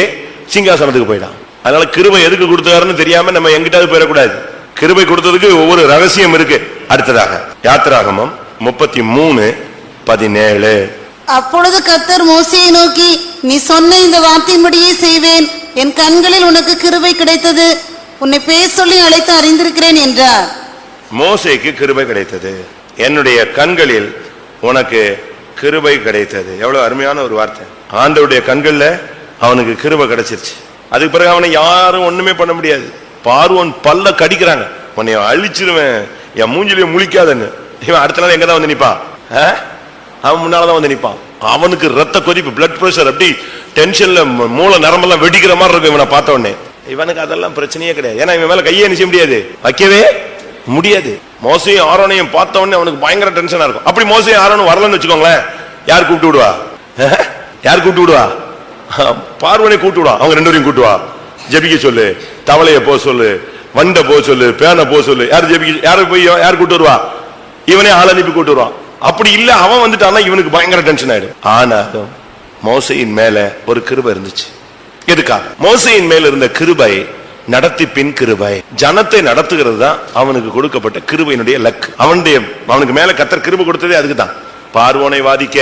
சிங்காசனத்துக்கு போயிட்டான். அதனால கிருபை எதுக்கு கொடுத்தாருன்னு தெரியாம நம்ம எங்கிட்டாவது போயிடக்கூடாது. கிருபை கொடுத்ததுக்கு ஒவ்வொரு ரகசியம் இருக்கு. அடுத்ததாக யாத்திராகமம் 33:17. அப்பொழுது கர்த்தர் மோசேயை நோக்கி, நீ சொன்ன இந்த வார்த்தையின்படியே செய்வேன், என் கண்களில் உனக்கு கிருபை கிடைத்தது, உன்னை பேர் சொல்லி அழைத்து அறிந்திருக்கிறேன் என்றார். மோசேக்கு கிருபை கிடைத்தது, என்னுடைய கண்களில் உனக்கு கிருபை கிடைத்தது. எவ்வளவு அருமையான ஒரு வார்த்தை. ஆண்டவருடைய கண்கள்ல அவனுக்கு கிருபை கிடைச்சிருச்சு. அதுக்கு பிறகு அவனை யாரும் ஒண்ணுமே பண்ண முடியாது. பார்வோன் பல்ல கடிக்கிறாங்க, உன்னை அழிச்சிருவேன், என் மூஞ்சிலேயே முழிக்காதன்னு. இவன் அடுத்த நாள் எங்கதான் வந்து நிப்பான்? அவன் முன்னாலதான் வந்து நிப்பான். அவனுக்கு ரத்த கொதிப்பு, பிளட் பிரஷர், அப்படி டென்ஷன்ல மூளை நரம்பெல்லாம் வெடிக்கிற மாதிரி இருக்கும் இவனை பார்த்த உடனே. இவனுக்கு அதெல்லாம் பிரச்சனையே கிடையாது. ஏன்னா இவன் மேல கையே நிச்சய முடியாது, வைக்கவே முடியாது. மோசையும் ஆரோனையும் பார்த்த உடனே அவனுக்கு பயங்கர டென்ஷனா இருக்கும். அப்படி மோசையும் ஆரோனும் வரலன்னு வச்சுக்கோங்களேன், யார் கூப்பிட்டு விடுவா? யார் கூப்பிட்டு விடுவா? பார்வனை கூப்பிட்டு விடுவா. அவங்க ரெண்டு பேரையும் கூட்டுவா. ஜெபிக்க சொல்லு, தவளைய போ சொல்லு, வண்ட போ சொல்லு, பேனை போ சொல்லு. யார் ஜெபிக்க? யாரு போய் யார் கூட்டு வருவா? இவனே ஆள் அனுப்பி கூட்டு வருவான். அப்படி இல்ல அவன் வந்துட்டான்னா இவனுக்கு பயங்கர டென்ஷன் ஆயிடும். ஆனாலும் மோசையின் மேல ஒரு கிருபை இருந்துச்சு. எதுக்கா? மோசையின் மேல இருந்த கிருபை நடத்தி பின் கிருபை. ஜனத்தை நடத்துகிறது தான் அவனுக்கு கொடுக்கப்பட்ட கிருபையினுடைய லக்கு. அவனுக்கு மேல கர்த்தர் கிருபை கொடுத்ததே அதுக்குதான். பார்வோனை வாதிக்க,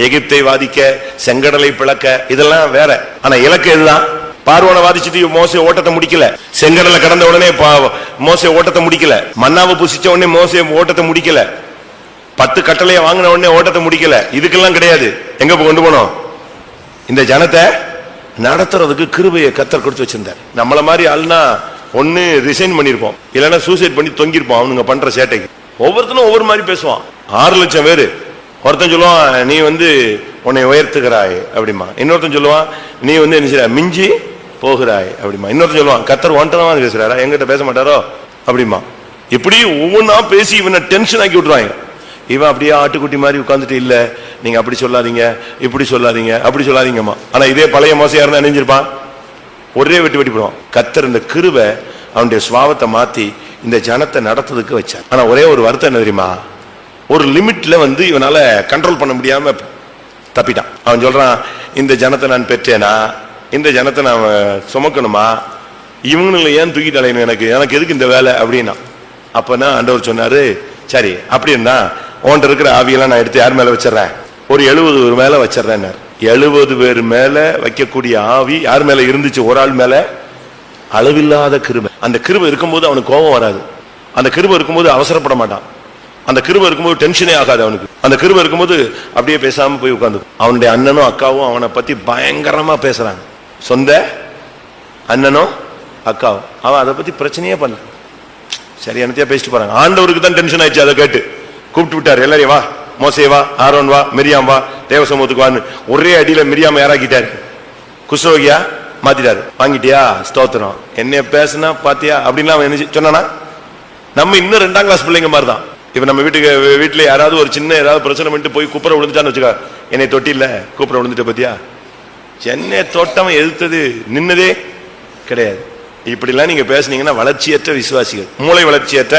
எகிப்தை வாதிக்க, செங்கடலை பிளக்க, இதெல்லாம் வேற. ஆனா இலக்கு எதுதான்? பார்வோனை வாதிச்சுட்டு மோசே ஓட்டத்தை முடிக்கல. செங்கடலை கடந்த உடனே மோசே ஓட்டத்தை முடிக்கல. மன்னாவை புசிச்ச உடனே மோசே ஓட்டத்தை முடிக்கல. 10 கட்டளையை வாங்கின உடனே ஓட்டத்தை முடிக்கல. இதுக்கெல்லாம் கிடையாது. எங்க கொண்டு போனோம்? இந்த ஜனத்தை நடத்துறதுக்கு கிருபையை கர்த்தர் கொடுத்து வச்சிருந்தார். நம்மள மாதிரி ஆள்னா ஒன்னு ரிசைன் பண்ணிருப்போம், இல்லைன்னா சூசைட் பண்ணி தொங்கிருப்போம். அவனுங்க பண்ற சேட்டைக்கு ஒவ்வொருத்தனும் ஒவ்வொரு மாதிரி பேசுவான். 6 லட்சம் பேரு. ஒருத்தன் சொல்லுவான், நீ உன்னை உயர்த்துகிறாய் அப்படிமா. இன்னொருத்தன் சொல்லுவான், நீ என்ன செய்ய மிஞ்சி போகிறாய் அப்படிமா. இன்னொருத்தன் சொல்லுவான், கர்த்தர் ஒன்ட்டதான் பேசுறாரா, எங்கிட்ட பேச மாட்டாரோ அப்படிமா. இப்படி ஒவ்வொன்னா பேசி இவனை டென்ஷன் ஆக்கி விட்டுருவாங்க. இவன் அப்படியே ஆட்டுக்குட்டி மாதிரி உட்கார்ந்துட்டு, இல்ல நீங்க அப்படி சொல்லாதீங்க, இப்படி சொல்லாதீங்க, அப்படி சொல்லாதீங்கம்மா. ஆனா இதே பழைய மோசையா இருந்தா நினைஞ்சிருப்பான், ஒரே வெட்டி வெட்டி போடுவான். கர்த்தர் இந்த கிருபை அவனுடைய சுவாவத்தை மாத்தி இந்த ஜனத்தை நடத்துறதுக்கு வச்சார். ஆனா ஒரே ஒரு வருத்தம் என்ன தெரியுமா? ஒரு லிமிட்ல இவனால கண்ட்ரோல் பண்ண முடியாம தப்பிட்டான். அவன் சொல்றான், இந்த ஜனத்தை நான் பெற்றேனா, இந்த ஜனத்தை நான் சுமக்கணுமா, இவங்களை ஏன் தூக்கிட்டு அலையணும், எனக்கு எதுக்கு இந்த வேலை அப்படின்னா. அப்பதான் ஆண்டவர் சொன்னாரு, சரி அப்படின்னா உன்கிட்ட இருக்கிற ஆவியெல்லாம் நான் எடுத்து யார் மேல வச்சிடறேன்? ஒரு 70 பேர் மேல வச்சிடறேன். 70 பேர் மேல வைக்கக்கூடிய ஆவி யார் மேல இருந்துச்சு? ஒரு ஆள் மேல. அளவில்லாத கிருபை. அந்த கிருபை இருக்கும்போது அவனுக்கு கோபம் வராது. அந்த கிருபை இருக்கும்போது அவசரப்பட மாட்டான். அந்த கிருபை இருக்கும்போது டென்ஷனே ஆகாது அவனுக்கு. அந்த கிருபை இருக்கும்போது அப்படியே பேசாம போய் உட்கார்ந்து. அவனுடைய அண்ணனும் அக்காவும் அவனை பத்தி பயங்கரமா பேசுறாங்க. சொந்த அண்ணனும் அக்காவும் அவன் அதை பத்தி பிரச்சனையே பண்ணல, சரி என்னத்தையா பேசிட்டு போறாங்க. ஆண்டவருக்கு தான் டென்ஷன் ஆயிடுச்சு. அதை கேட்டு கூப்பிட்டு விட்டாரு, எல்லாரையும் வா, மோசே வா, ஆரோன் வா, மிரியாம் வா, தேவ சமூகத்துக்கு வான்னு ஒரே அடியில மிரியாம யாராக்கிட்டாரு, குஷ்ரோகியா மாத்திட்டாரு. வாங்கிட்டியா? ஸ்தோத்திரம். என்னைய பேசுனா பாத்தியா அப்படின்லாம் அவன் என்ன சொன்னானா? நம்ம இன்னும் 2ஆம் கிளாஸ் பிள்ளைங்க மாதிரி தான். இப்ப நம்ம வீட்டுல யாராவது ஒரு சின்ன ஏதாவது பிரச்சனை பண்ணிட்டு போய் கூப்பிட விழுந்துட்டான்னு வச்சுக்கா, என்னை தொட்டி இல்ல கூப்பிட விழுந்துட்ட பத்தியா, சென்னை தோட்டம் எதிர்த்தது நின்னதே கிடையாது. இப்படிலாம் நீங்க பேசுனீங்கன்னா வளர்ச்சியற்ற விசுவாசிகள், மூளை வளர்ச்சியற்ற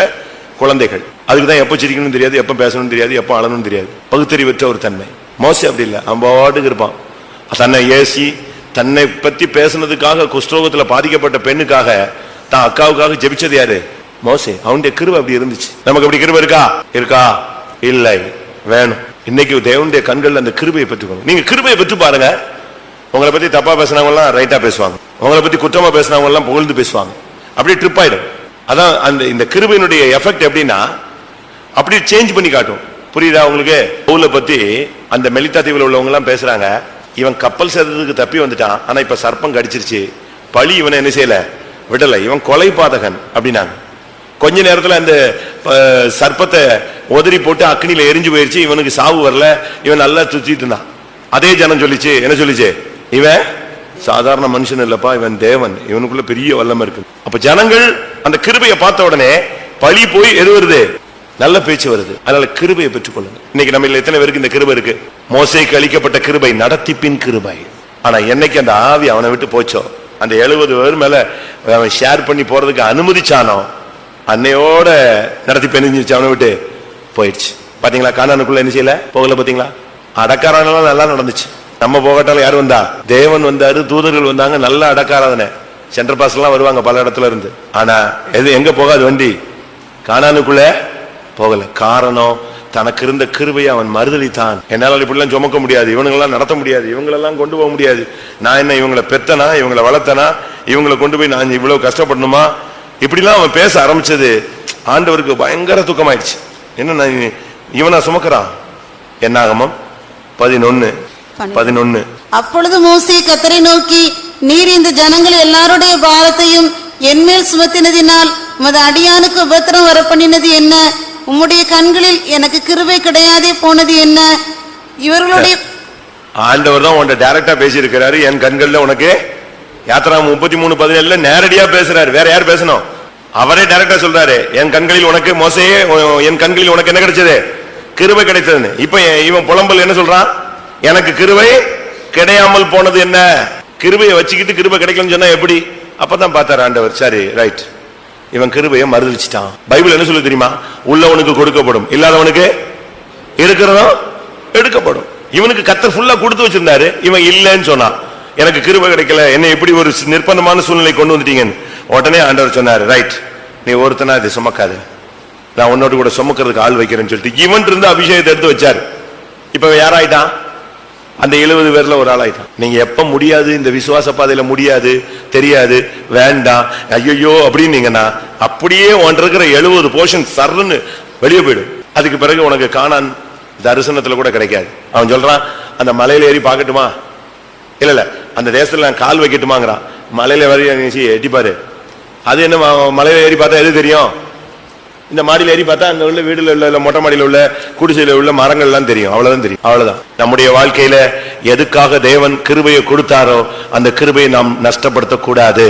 குழந்தைகள். அதுக்குதான் எப்ப சிரிக்கணும்னு தெரியாது, எப்ப பேசணும்னு தெரியாது, எப்ப அழணும்னு தெரியாது. பகுத்தறிவற்ற ஒரு தன்மை. மோசே அப்படி இல்லை, அம்பாட்டுக்கு இருப்பான். தன்னை ஏசி தன்னை பத்தி பேசுனதுக்காக குஷ்டரோகத்துல பாதிக்கப்பட்ட பெண்ணுக்காக தான் அக்காவுக்காக ஜெபிச்சது யாரு? மோசே. அவனுடைய கிருபை அப்படி இருந்துச்சு. நமக்கு அப்படி கிருபை இருக்கா? இருக்கா? இல்லை, வேணும். இன்னைக்கு தேவனுடைய கண்கள் அந்த கிருபையை பெற்றுக்கணும். நீங்க கிருபையை பெற்று பாருங்க. உங்களை பத்தி தப்பா பேசினவங்க எல்லாம் ரைட்டா பேசுவாங்க, உங்களை பத்தி குற்றமா பேசினவங்க எல்லாம் புகழ்ந்து பேசுவாங்க. அப்படியே ட்ரிப் ஆயிடும். அதான் அந்த இந்த கிருபையினுடைய எஃபெக்ட் எப்படின்னா அப்படியே சேஞ்ச் பண்ணி காட்டும். புரியுதா உங்களுக்கு? பவுலை பத்தி அந்த மெலித்தா தீவுல உள்ளவங்க எல்லாம் பேசுறாங்க, இவன் கப்பல் சேர்த்ததுக்கு தப்பி வந்துட்டான், ஆனா இப்ப சர்ப்பம் கடிச்சிருச்சு, பழி இவனை என்ன செய்யல, விடல, இவன் கொலை பாதகன் அப்படின்னாங்க. கொஞ்ச நேரத்துல அந்த சர்ப்பத்தை உதறி போட்டு அக்னியில எரிஞ்சு போயிருச்சு, இவனுக்கு சாவு வரல, இவன் நல்லா சுத்திட்டு இருந்தான். அதே ஜனம் சொல்லிச்சு, என்ன சொல்லிச்சு? இவன் சாதாரண மனுஷன் இல்லப்பா, இவன் தேவன், இவனுக்குள்ள பெரிய வல்லமை இருக்கு. அப்ப ஜனங்கள் அந்த கிருபையை பார்த்த உடனே பழி போய் எது வருது? நல்ல பேச்சு வருது. அதனால கிருபையை பெற்றுக்கொள்ளுங்க. இன்னைக்கு நம்ம எத்தனை பேருக்கு இந்த கிருபை இருக்கு? மோசேக்கு அளிக்கப்பட்ட கிருபை நடத்திப்பின் கிருபை. ஆனா என்னைக்கு அந்த ஆவி அவனை விட்டு போச்சோ, அந்த 70 பேர் மேல அவன் ஷேர் பண்ணி போறதுக்கு அனுமதிச்சானோ, அன்னையோட நடத்தி பெருஞ்சிருச்சு, அவனை விட்டு போயிடுச்சு. பாத்தீங்களா? கானானுக்குள்ள என்ன செய்யல, போகல. பாத்தீங்களா? அடக்காரானெல்லாம் நல்லா நடந்துச்சு. நம்ம போகட்டாலும் யாரு வந்தா? தேவன் வந்தாரு, தூதர்கள் வந்தாங்க, நல்ல அடக்காராதனை. சென்ட்ரல் பாஸ் எல்லாம் வருவாங்க பல இடத்துல இருந்து. ஆனா எது எங்க போகாது வண்டி? கானானுக்குள்ள போகல. காரணம், தனக்கு இருந்த கிருபையை அவன் மறுதலித்தான். என்னால இப்படிலாம் சுமக்க முடியாது, இவங்களெல்லாம் நடத்த முடியாது, இவங்களெல்லாம் கொண்டு போக முடியாது. நான் என்ன இவங்களை பெத்தனா, இவங்களை வளர்த்தனா, இவங்களை கொண்டு போய் நான் இவ்வளவு கஷ்டப்படணுமா? இப்படிலாம் அவன் பேச ஆரம்பிச்சது ஆண்டவருக்கு பயங்கர துக்கமாயிடுச்சு. என்ன இவனா சுமக்கிறான்? என்னாகமம் 11:11. அப்பொழுது மோசே கர்த்தரை நோக்கி, நீர் இந்த ஜனங்கள் எல்லாருடைய பாரத்தையும் என்மேல் சுமத்தினதினால் உமது அடியானுக்கு உபத்திரம் வரப்பண்ணினது என்ன? உம்முடைய கண்களில் எனக்கு கிருபை கிடையாதே போனது என்ன? இவர்களுடைய ஆண்டவர் தான் உன்ட டைரக்டா பேசியிருக்கிறாரு. என் கண்கள்ல உனக்கு, யாத்திராகமம் 33:17 நேரடியா பேசுறாரு. வேற யார் பேசணும்? அவரே டைரக்டா சொல்றாரு, என் கண்களில் உனக்கு, மோசேயே என் கண்களில் உனக்கு என்ன கிடைச்சது? கிருபை கிடைத்ததுன்னு. இப்ப இவன் புலம்பல் என்ன சொல்றான்? எனக்கு கிருபை கிடையாமல் போனது என்ன? கிருபையை வச்சுக்கிட்டு கிருபை கிடைக்கலன்னு சொன்னா எப்படி? அப்பதான் பார்த்தாரு ஆண்டவர், சரி ரைட், இவன் கிருபையை மறுதலிச்சிட்டான். பைபிள் என்ன சொல்லு தெரியுமா? உள்ளவனுக்கு கொடுக்கப்படும், இல்லாதவனுக்கு இருக்கிறதோ எடுக்கப்படும். இவனுக்கு கர்த்தர் ஃபுல்லா கொடுத்து வச்சிருந்தாரு, இவன் இல்லைன்னு சொன்னான். எனக்கு கிருபை கிடைக்கல, என்ன எப்படி ஒரு நிர்பந்தமான சூழ்நிலை கொண்டு வந்துட்டீங்கன்னு. உடனே ஆண்டவர் சொன்னாரு, ரைட், நீ ஒருத்தனா இதை சுமக்காது, நான் உன்னோட கூட சுமக்கிறதுக்கு ஆள் வைக்கிறேன்னு சொல்லிட்டு இவன் இருந்து அபிஷேகத்தை எடுத்து வச்சாரு. இப்ப யாராயிட்டான்? அந்த 70 பேர்ல ஒரு ஆள் ஆயிட்டான். நீங்க எப்ப முடியாது, இந்த விசுவாச பாதையில முடியாது, தெரியாது, வேண்டாம், ஐயோ அப்படின்னீங்கன்னா அப்படியே ஒன்று இருக்கிற 70 போர்ஷன் சர்ன்னு வெளியே போயிடும். அதுக்கு பிறகு உனக்கு கானான் தரிசனத்துல கூட கிடைக்காது. அவன் சொல்றான், அந்த மலையில ஏறி பார்க்கட்டுமா? இல்ல அந்த தேசத்துல நான் கால் வைக்கட்டுமாங்கிறான். மலையில வரைய எட்டிப்பாரு. அது என்ன, மலையில ஏறி பார்த்தா எது தெரியும்? இந்த மாடியில் ஏறி பார்த்தா அங்க உள்ள வீடுல உள்ள, மொட்டை மாடியில் உள்ள, குடிசையில உள்ள மரங்கள் எல்லாம் தெரியும். அவ்வளவுதான் தெரியும். அவ்வளவுதான். நம்முடைய வாழ்க்கையில எதுக்காக தேவன் கிருபையை கொடுத்தாரோ அந்த கிருபையை நாம் நஷ்டப்படுத்த கூடாது.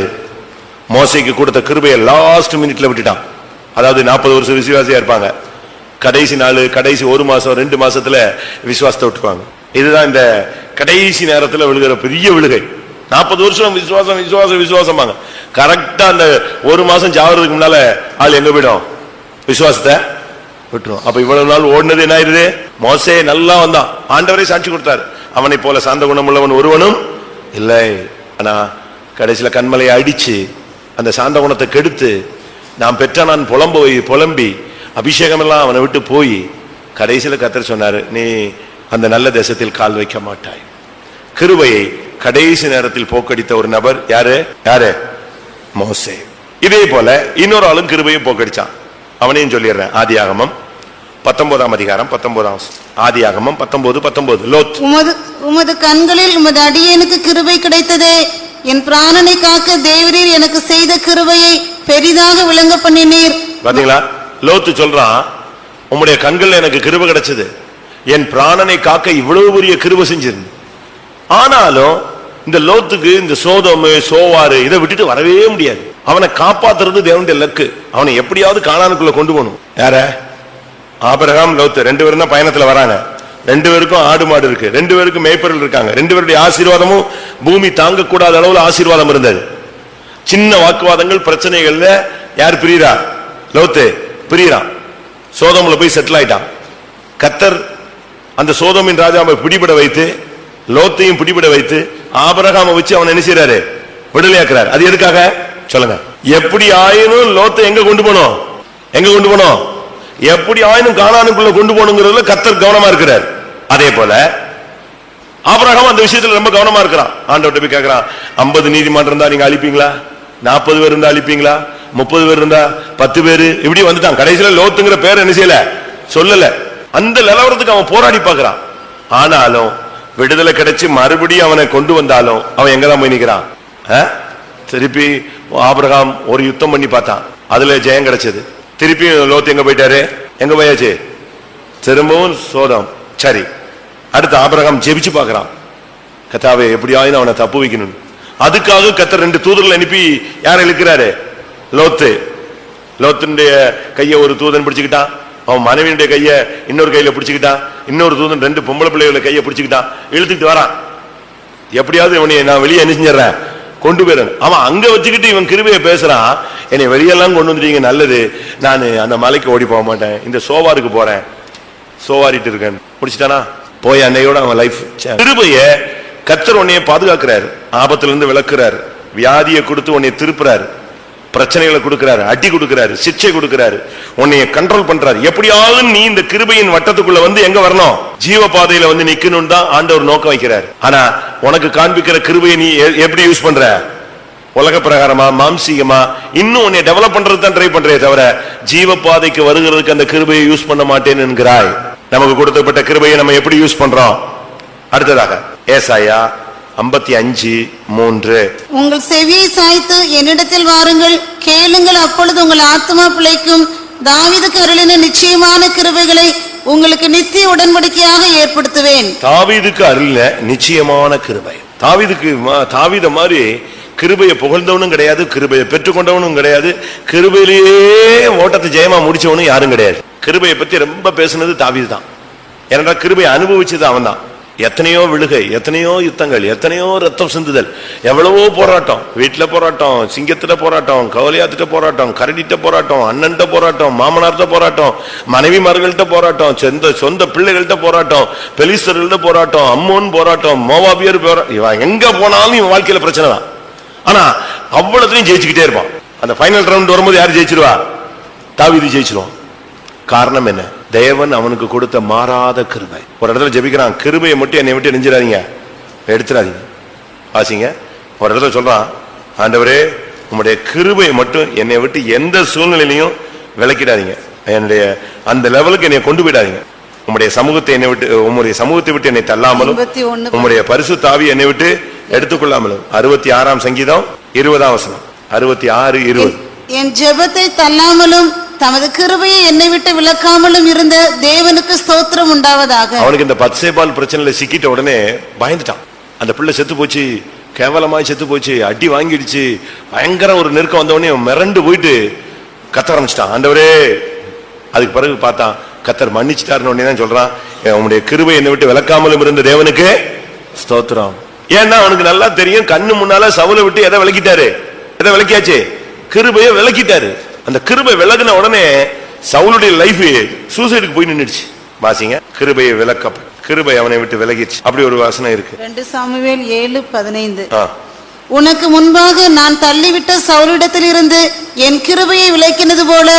மோசேக்கு கொடுத்த கிருபையை லாஸ்ட் மினிட்ல விட்டுட்டான். அதாவது 40 வருஷம் விசுவாசியா இருப்பாங்க, கடைசி நாள், கடைசி 1 மாசம் 2 மாசத்துல விசுவாசத்தை விட்டுருவாங்க. இதுதான் இந்த கடைசி நேரத்துல விழுகிற பெரிய விழுகை. 40 வருஷம் விசுவாசம் விசுவாசம் விசுவாசமாங்க. கரெக்டா அந்த 1 மாசம் சாவறதுக்கு முன்னால ஆள் எங்க போயிடும்? விசுவாசத்தை விட்டுரும். அப்ப இவ்வளவு நாள் ஓடினது என்ன ஆயிருது? மோசே நல்லா வந்தான், ஆண்டவரே சாட்சி கொடுத்தாரு, அவனை போல சாந்த குணம் உள்ளவன் ஒருவனும் இல்லை. ஆனா கடைசியில கண்மலையை அடிச்சு அந்த சாந்த குணத்தை கெடுத்து நான் பெற்ற நான் புலம்பி அபிஷேகம் எல்லாம் அவனை விட்டு போய் கடைசியில கர்த்தர் சொன்னாரு, நீ அந்த நல்ல தேசத்தில் கால் வைக்க மாட்டாய். கிருபையை கடைசி நேரத்தில் போக்கடித்த ஒரு நபர் யாரு? மோசே. இதே போல இன்னொரு ஆளும் கிருபையை போக்கடிச்சான். அவனையும் சொல்லிடுறேன். ஆதியாகமம் 19ஆம் அதிகாரம் 19. ஆதியாகமம் 19:19. லோத், உமது கண்களில் உமது அடியேனுக்கு கிருபை கிடைத்ததே, என் பிராணனை காக்க தேவரீர் எனக்கு செய்த கிருபையை பெரிதாக விளங்க பண்ணினீர். பாத்தீங்களா? லோத்து சொல்றான், உம்முடைய கண்கள்ல எனக்கு கிருபை கிடைச்சது, என் பிராணனை காக்க இவ்வளவு பெரிய கிருபை செஞ்சிருந்து. ஆனாலும் இந்த லோத்துக்கு இந்த சோதோமு சோவாறு இதை விட்டுட்டு வரவே முடியாது. அவனை காப்பாத்துறது தேவனுடைய லக்கு. அவனை எப்படியாவது கானானுக்குள்ள கொண்டு போகணும். யார? ஆபிரகாம், லோத்து 2 பேரும் தான் பயணத்துல வராங்க. 2 பேருக்கும் ஆடு மாடு இருக்கு, 2 பேருக்கும் மேய்ப்பர்கள் இருக்காங்க. 2 பேருடைய ஆசீர்வாதமும் பூமி தாங்கக்கூடாத அளவுல ஆசீர்வாதம் இருந்தது. சின்ன வாக்குவாதங்கள், பிரச்சனைகள்ல யார் பிரியறா? லோத்து பிரியறான். சோதோமுல போய் செட்டில் ஆயிட்டான். கர்த்தர் அந்த சோதோமின் ராஜாவை பிடிபட வைத்து, லோத்தையும் பிடிபட வைத்து, ஆபிரகாமை வச்சு அவன் என்ன செய்யறாரு? விடுதலையாக்குறாரு. அது எதுக்காக சொல்லுங்க? எப்படி ஆயினும் லோத்தை எங்க கொண்டு போனோம்? எப்படி ஆயினும் கானானுக்குள்ள கொண்டு போகணுங்கிறதுல கர்த்தர் கவனமா இருக்கிறார். அதே போல ஆபிரகாம் அந்த விஷயத்துல ரொம்ப கவனமா இருக்கிறான். ஆண்டவர்ட்ட போய் கேட்கிறான், 50 நீதிமான் இருந்தா நீங்க அழிப்பீங்களா? 40 பேர் இருந்தா அழிப்பீங்களா? 30 பேர் இருந்தா 10 பேரு? இப்படி வந்துட்டான். கடைசியில லோத்துங்கிற பேர் என்ன செய்யல, சொல்லல. அந்த நிலவரத்துக்கு அவன் போராடி பார்க்கிறான். ஆனாலும் விடுதலை கிடைச்சு மறுபடியும் அவனை கொண்டு வந்தாலும் அவன் எங்கதான் போய் நிக்கிறான்? திருப்பி ஆபிரகாம் ஒரு யுத்தம் பண்ணி பார்த்தான், அதுல ஜெயம் கிடைச்சது. திருப்பி லோத்து எங்க போயிட்டாரு? எங்க போயாச்சு? திரும்பவும் சோதம். சரி, அடுத்து ஆபிரகாம் ஜெபிச்சு பார்க்கிறான், கர்த்தாவே எப்படியாவது அவனை தப்பு வைக்கணும். அதுக்காக கர்த்தர் 2 தூதர்கள் அனுப்பி யாரை இழுக்கிறாரு? லோத்து. லோத்துடைய கைய ஒரு தூதன் பிடிச்சுக்கிட்டான், அவன் மனைவியுடைய கைய இன்னொரு கையில பிடிச்சுக்கிட்டான், இன்னொரு தூதன் 2 பொம்பளை பிள்ளைகளை கைய பிடிச்சுக்கிட்டான், இழுத்துக்கிட்டு வரான். எப்படியாவது இவனை நான் வெளியே அனுப்பிச்சிடுறேன், கொண்டு போயிறேன். அவன் அங்க வச்சுக்கிட்டு இவன் கிருபையை பேசுறான், என்னை வெளியெல்லாம் கொண்டு வந்துட்டீங்க, நல்லது, நான் அந்த மலைக்கு ஓடி போக மாட்டேன், இந்த சோவாருக்கு போறேன், சோவாரிட்டு இருக்கேன். முடிச்சுட்டானா, போய் அன்னையோட அவன் லைஃப். கிருபைய கர்த்தர் உன்னைய பாதுகாக்கிறார், ஆபத்துல இருந்து விளக்குறார், வியாதியை கொடுத்து உன்னை திருப்புறாரு, பிரச்சனைகளை கொடுக்கிறாரு, அடி கொடுக்கிறாரு, சிக்ஷை கொடுக்கிறாரு, உன்னைய கண்ட்ரோல் பண்றாரு. எப்படியாவது நீ இந்த கிருபையின் வட்டத்துக்குள்ள வந்து எங்க வரணும், ஜீவ பாதையில வந்து நிக்கணும் தான் ஆண்டவர் நோக்கம் வைக்கிறார். ஆனா உனக்கு காண்பிக்கிற கிருபையை நீ எப்படி யூஸ் பண்ற, உலக பிரகாரமா மாம்சீகமா, இன்னும் உன்னை டெவலப் பண்றது தான் ட்ரை பண்றே தவிர ஜீவ பாதைக்கு வருகிறதுக்கு அந்த கிருபையை யூஸ் பண்ண மாட்டேன்னு என்கிறாய். நமக்கு கொடுக்கப்பட்ட கிருபையை நம்ம எப்படி யூஸ் பண்றோம்? அடுத்ததாக ஏசாயா 55:3, உங்கள் செவியை சாய்த்து என்னிடத்தில் வாருங்கள், கேளுங்கள், அப்பொழுது உங்கள் ஆத்துமா பிழைக்கும். தாவீதுக்கு அருளின நிச்சயமான கிருபைகளை உங்களுக்கு நித்திய உடன்படிக்கையாக ஏற்படுத்துவேன். தாவீதுக்கு அருளின நிச்சயமான கிருபை. தாவீத மாதிரி கிருபையை புகழ்ந்தவனும் கிடையாது, கிருபையை பெற்றுக்கொண்டவனும் கிடையாது, கிருபையிலேயே ஓட்டத்தை ஜெயமா முடிச்சவனும் யாரும் கிடையாது. கிருபையை பத்தி ரொம்ப பேசுனது தாவீது தான். ஏன்னா கிருபையை அனுபவிச்சது அவன் தான். எத்தனையோ விழுகை, எத்தனையோ யுத்தங்கள், எத்தனையோ ரத்தம் சிந்துதல், எவ்வளவோ போராட்டம், வீட்டுல போராட்டம், சிங்கத்திட்ட போராட்டம், கவலையாத்திட்ட போராட்டம், கரடிட்ட போராட்டம், அண்ணன்ட்ட போராட்டம், மாமனார்ட்ட போராட்டம், மனைவிமார்கள்ட்ட போராட்டம், சொந்த பிள்ளைகள்ட்ட போராட்டம், பெலிஸ்தர்கள்ட்ட போராட்டம், அம்மோன் போராட்டம், மோவாபியர் போராட்டம், இவன் எங்க போனாலும் இவன் வாழ்க்கையில பிரச்சனை தான். ஆனா அவ்வளவுத்தையும் ஜெயிச்சுக்கிட்டே இருப்பான். அந்த ஃபைனல் ரவுண்ட் வரும்போது யாரு ஜெயிச்சிருவா? தாவீது ஜெயிச்சிருவான். காரணம் என்ன? தேவன் அவனுக்கு கொடுத்த மாறாத கிருபை. ஒரு இடத்துல ஜெபிக்கிறான், கிருபையை மட்டும் என்னை விட்டு நெஞ்சிடாதீங்க, எடுத்துடாதீங்க. வாசிங்க, ஒரு இடத்துல சொல்றான், ஆண்டவரே உம்முடைய கிருபையை மட்டும் என்னை விட்டு எந்த சூழ்நிலையிலையும் விலக்கிடாதீங்க, என்னுடைய அந்த லெவலுக்கு என்னை கொண்டு போயிடாதீங்க. உம்முடைய சமூகத்தை என்னை விட்டு, உம்முடைய சமூகத்தை விட்டு என்னை தள்ளாமலும், உம்முடைய பரிசுத்த ஆவியை என்னை விட்டு எடுத்துக்கொள்ளாமலும். 66 சங்கீதம் 20ஆம் வசனம், 66:20. என் ஜெபத்தை தள்ளாமலும் தமது கிருபையை என்னை விட்டு விலக்காமலும் இருந்த தேவனுக்கு ஸ்தோத்திரம் உண்டாவதாக. அவனுக்கு இந்த பத்சேபால் பிரச்சனையில சிக்கிட்ட உடனே பயந்துட்டான். அந்த பிள்ளை செத்து போச்சு, கேவலமாய் செத்து போச்சு, அடி வாங்கிடுச்சு, பயங்கர ஒரு நெருக்கம் வந்தவனே மிரண்டு போயிட்டு கத்த ஆரம்பிச்சிட்டான், ஆண்டவரே. அதுக்கு பிறகு பார்த்தான், கத்தர் மன்னிச்சுட்டாருன்னு உடனே தான் சொல்றான், உன்னுடைய கிருபை என்னை விட்டு விலக்காமலும் இருந்த தேவனுக்கு ஸ்தோத்திரம். ஏன்னா அவனுக்கு நல்லா தெரியும், கண்ணு முன்னால சவுலை விட்டு எதை விலக்கிட்டாரு, எதை விலக்கியாச்சு, கிருபையை விலக்கிட்டாரு. அந்த கிருபை விலகின உடனே சவுலுடைய லைஃப் சூசைடுக்கு போய் நின்னுடுச்சு. வாசிங்க, கிருபையை விலக்க, கிருபை அவனை விட்டு விலகிடுச்சு. அப்படி ஒரு வசனம் இருக்கு. 2 சாமுவேல் 7:15. உனக்கு முன்பாக நான் தள்ளிவிட்ட சவுலிடத்தில் இருந்து என் கிருபையை விலக்கினது போல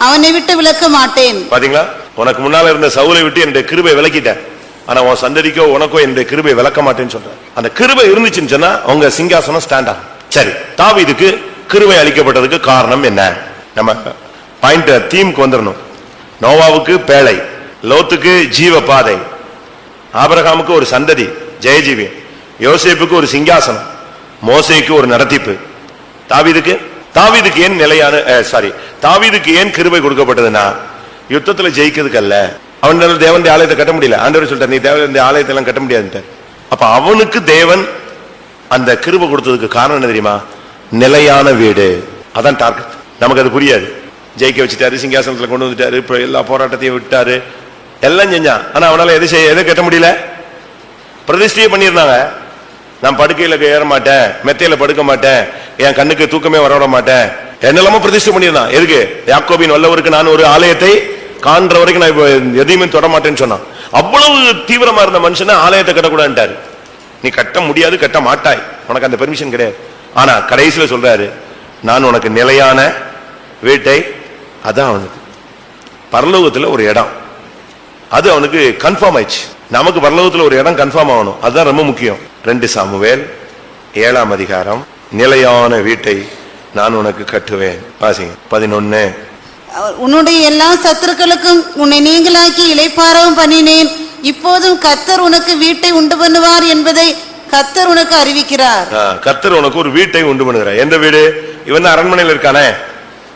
அவனை விட்டு விலக்க மாட்டேன். பாத்தீங்களா, உனக்கு முன்னால இருந்த சவுலை விட்டு என்னுடைய கிருபை விலக்கிட்டேன், ஆனா உன் சந்ததிக்கோ உனக்கோ என்னுடைய கிருபை விலக்க மாட்டேன்னு சொல்றேன். அந்த கிருபை இருந்துச்சுன்னு சொன்னா உங்க சிங்காசனம் ஸ்டாண்ட் ஆகும். சரி, தாவீதுக்கு கிருபை அளிக்கப்பட்டதுக்கு காரணம் என்ன? நம்ம பாயிண்ட் தீம்க்கு வந்துடணும். நோவாவுக்கு பேழை, லோத்துக்கு ஜீவ பாதை, ஆபிரகாமுக்கு ஒரு சந்ததி ஜெயஜீவி, யோசேப்புக்கு ஒரு சிங்காசனம், மோசேக்கு ஒரு நடத்திப்பு, தாவீதுக்கு ஏன் நிலையான தாவீதுக்கு ஏன் கிருபை கொடுக்கப்பட்டதுன்னா யுத்தத்துல ஜெயிக்கிறதுக்கு அல்ல. அவனால தேவனுடைய ஆலயத்தை கட்ட முடியல. ஆண்டவர் சொல்லிட்டார், நீ தேவனுடைய ஆலயத்தை எல்லாம் கட்ட முடியாது. அப்ப அவனுக்கு தேவன் அந்த கிருபை கொடுத்ததுக்கு காரணம் என்ன தெரியுமா? நிலையான வீடு. அதான் டார்கெட். நமக்கு அது புரியாது. ஜெயிக்க வச்சுட்டாரு, சிங்காசனத்துல கொண்டு வந்துட்டாரு, இப்ப எல்லா போராட்டத்தையும் விட்டாரு, எல்லாம் செஞ்சான். ஆனா அவனால எதை கட்ட முடியல? பிரதிஷ்டையே பண்ணிருந்தாங்க. நான் படுக்கையில ஏற மாட்டேன், மெத்தையில படுக்க மாட்டேன், என் கண்ணுக்கு தூக்கமே வரவிட மாட்டேன், என்னெல்லாமோ பிரதிஷ்டை பண்ணிருந்தான். எதுக்கு? யாக்கோபின் வல்லவருக்கு நான் ஒரு ஆலயத்தை காண்ற வரைக்கும் நான் எதையுமே தொட மாட்டேன்னு சொன்னான். அவ்வளவு தீவிரமா இருந்த மனுஷனை ஆலயத்தை கட்டக்கூடாதுட்டாரு. நீ கட்ட முடியாது, கட்ட மாட்டாய், உனக்கு அந்த பெர்மிஷன் கிடையாது. ஆனா கடைசியில சொல்றாரு, நான் உனக்கு நிலையான வீட்டை, அதான் அவனுக்கு பரலோகத்துல ஒரு இடம், அது அவனுக்கு கன்ஃபார்ம் ஆயிடுச்சு. நமக்கு பரலோகத்துல ஒரு இடம் கன்ஃபார்ம் ஆகணும், அதுதான் ரொம்ப முக்கியம். 2 சாமுவேல் 7ஆம் அதிகாரம், நிலையான வீட்டை நான் உனக்கு கட்டுவேன். வாசிங்க 11. உன்னுடைய எல்லா சத்துருக்களுக்கும் உன்னை நீங்களாக்கி இளைப்பாறவும் பண்ணினேன், இப்போதும் கர்த்தர் உனக்கு வீட்டை உண்டு பண்ணுவார் என்பதை கர்த்தர் உனக்கு அறிவிக்கிறார். கர்த்தர் உனக்கு ஒரு வீட்டை உண்டு பண்ணுகிறார். எந்த வீடு? இவன் அரண்மனையில் இருக்கானே.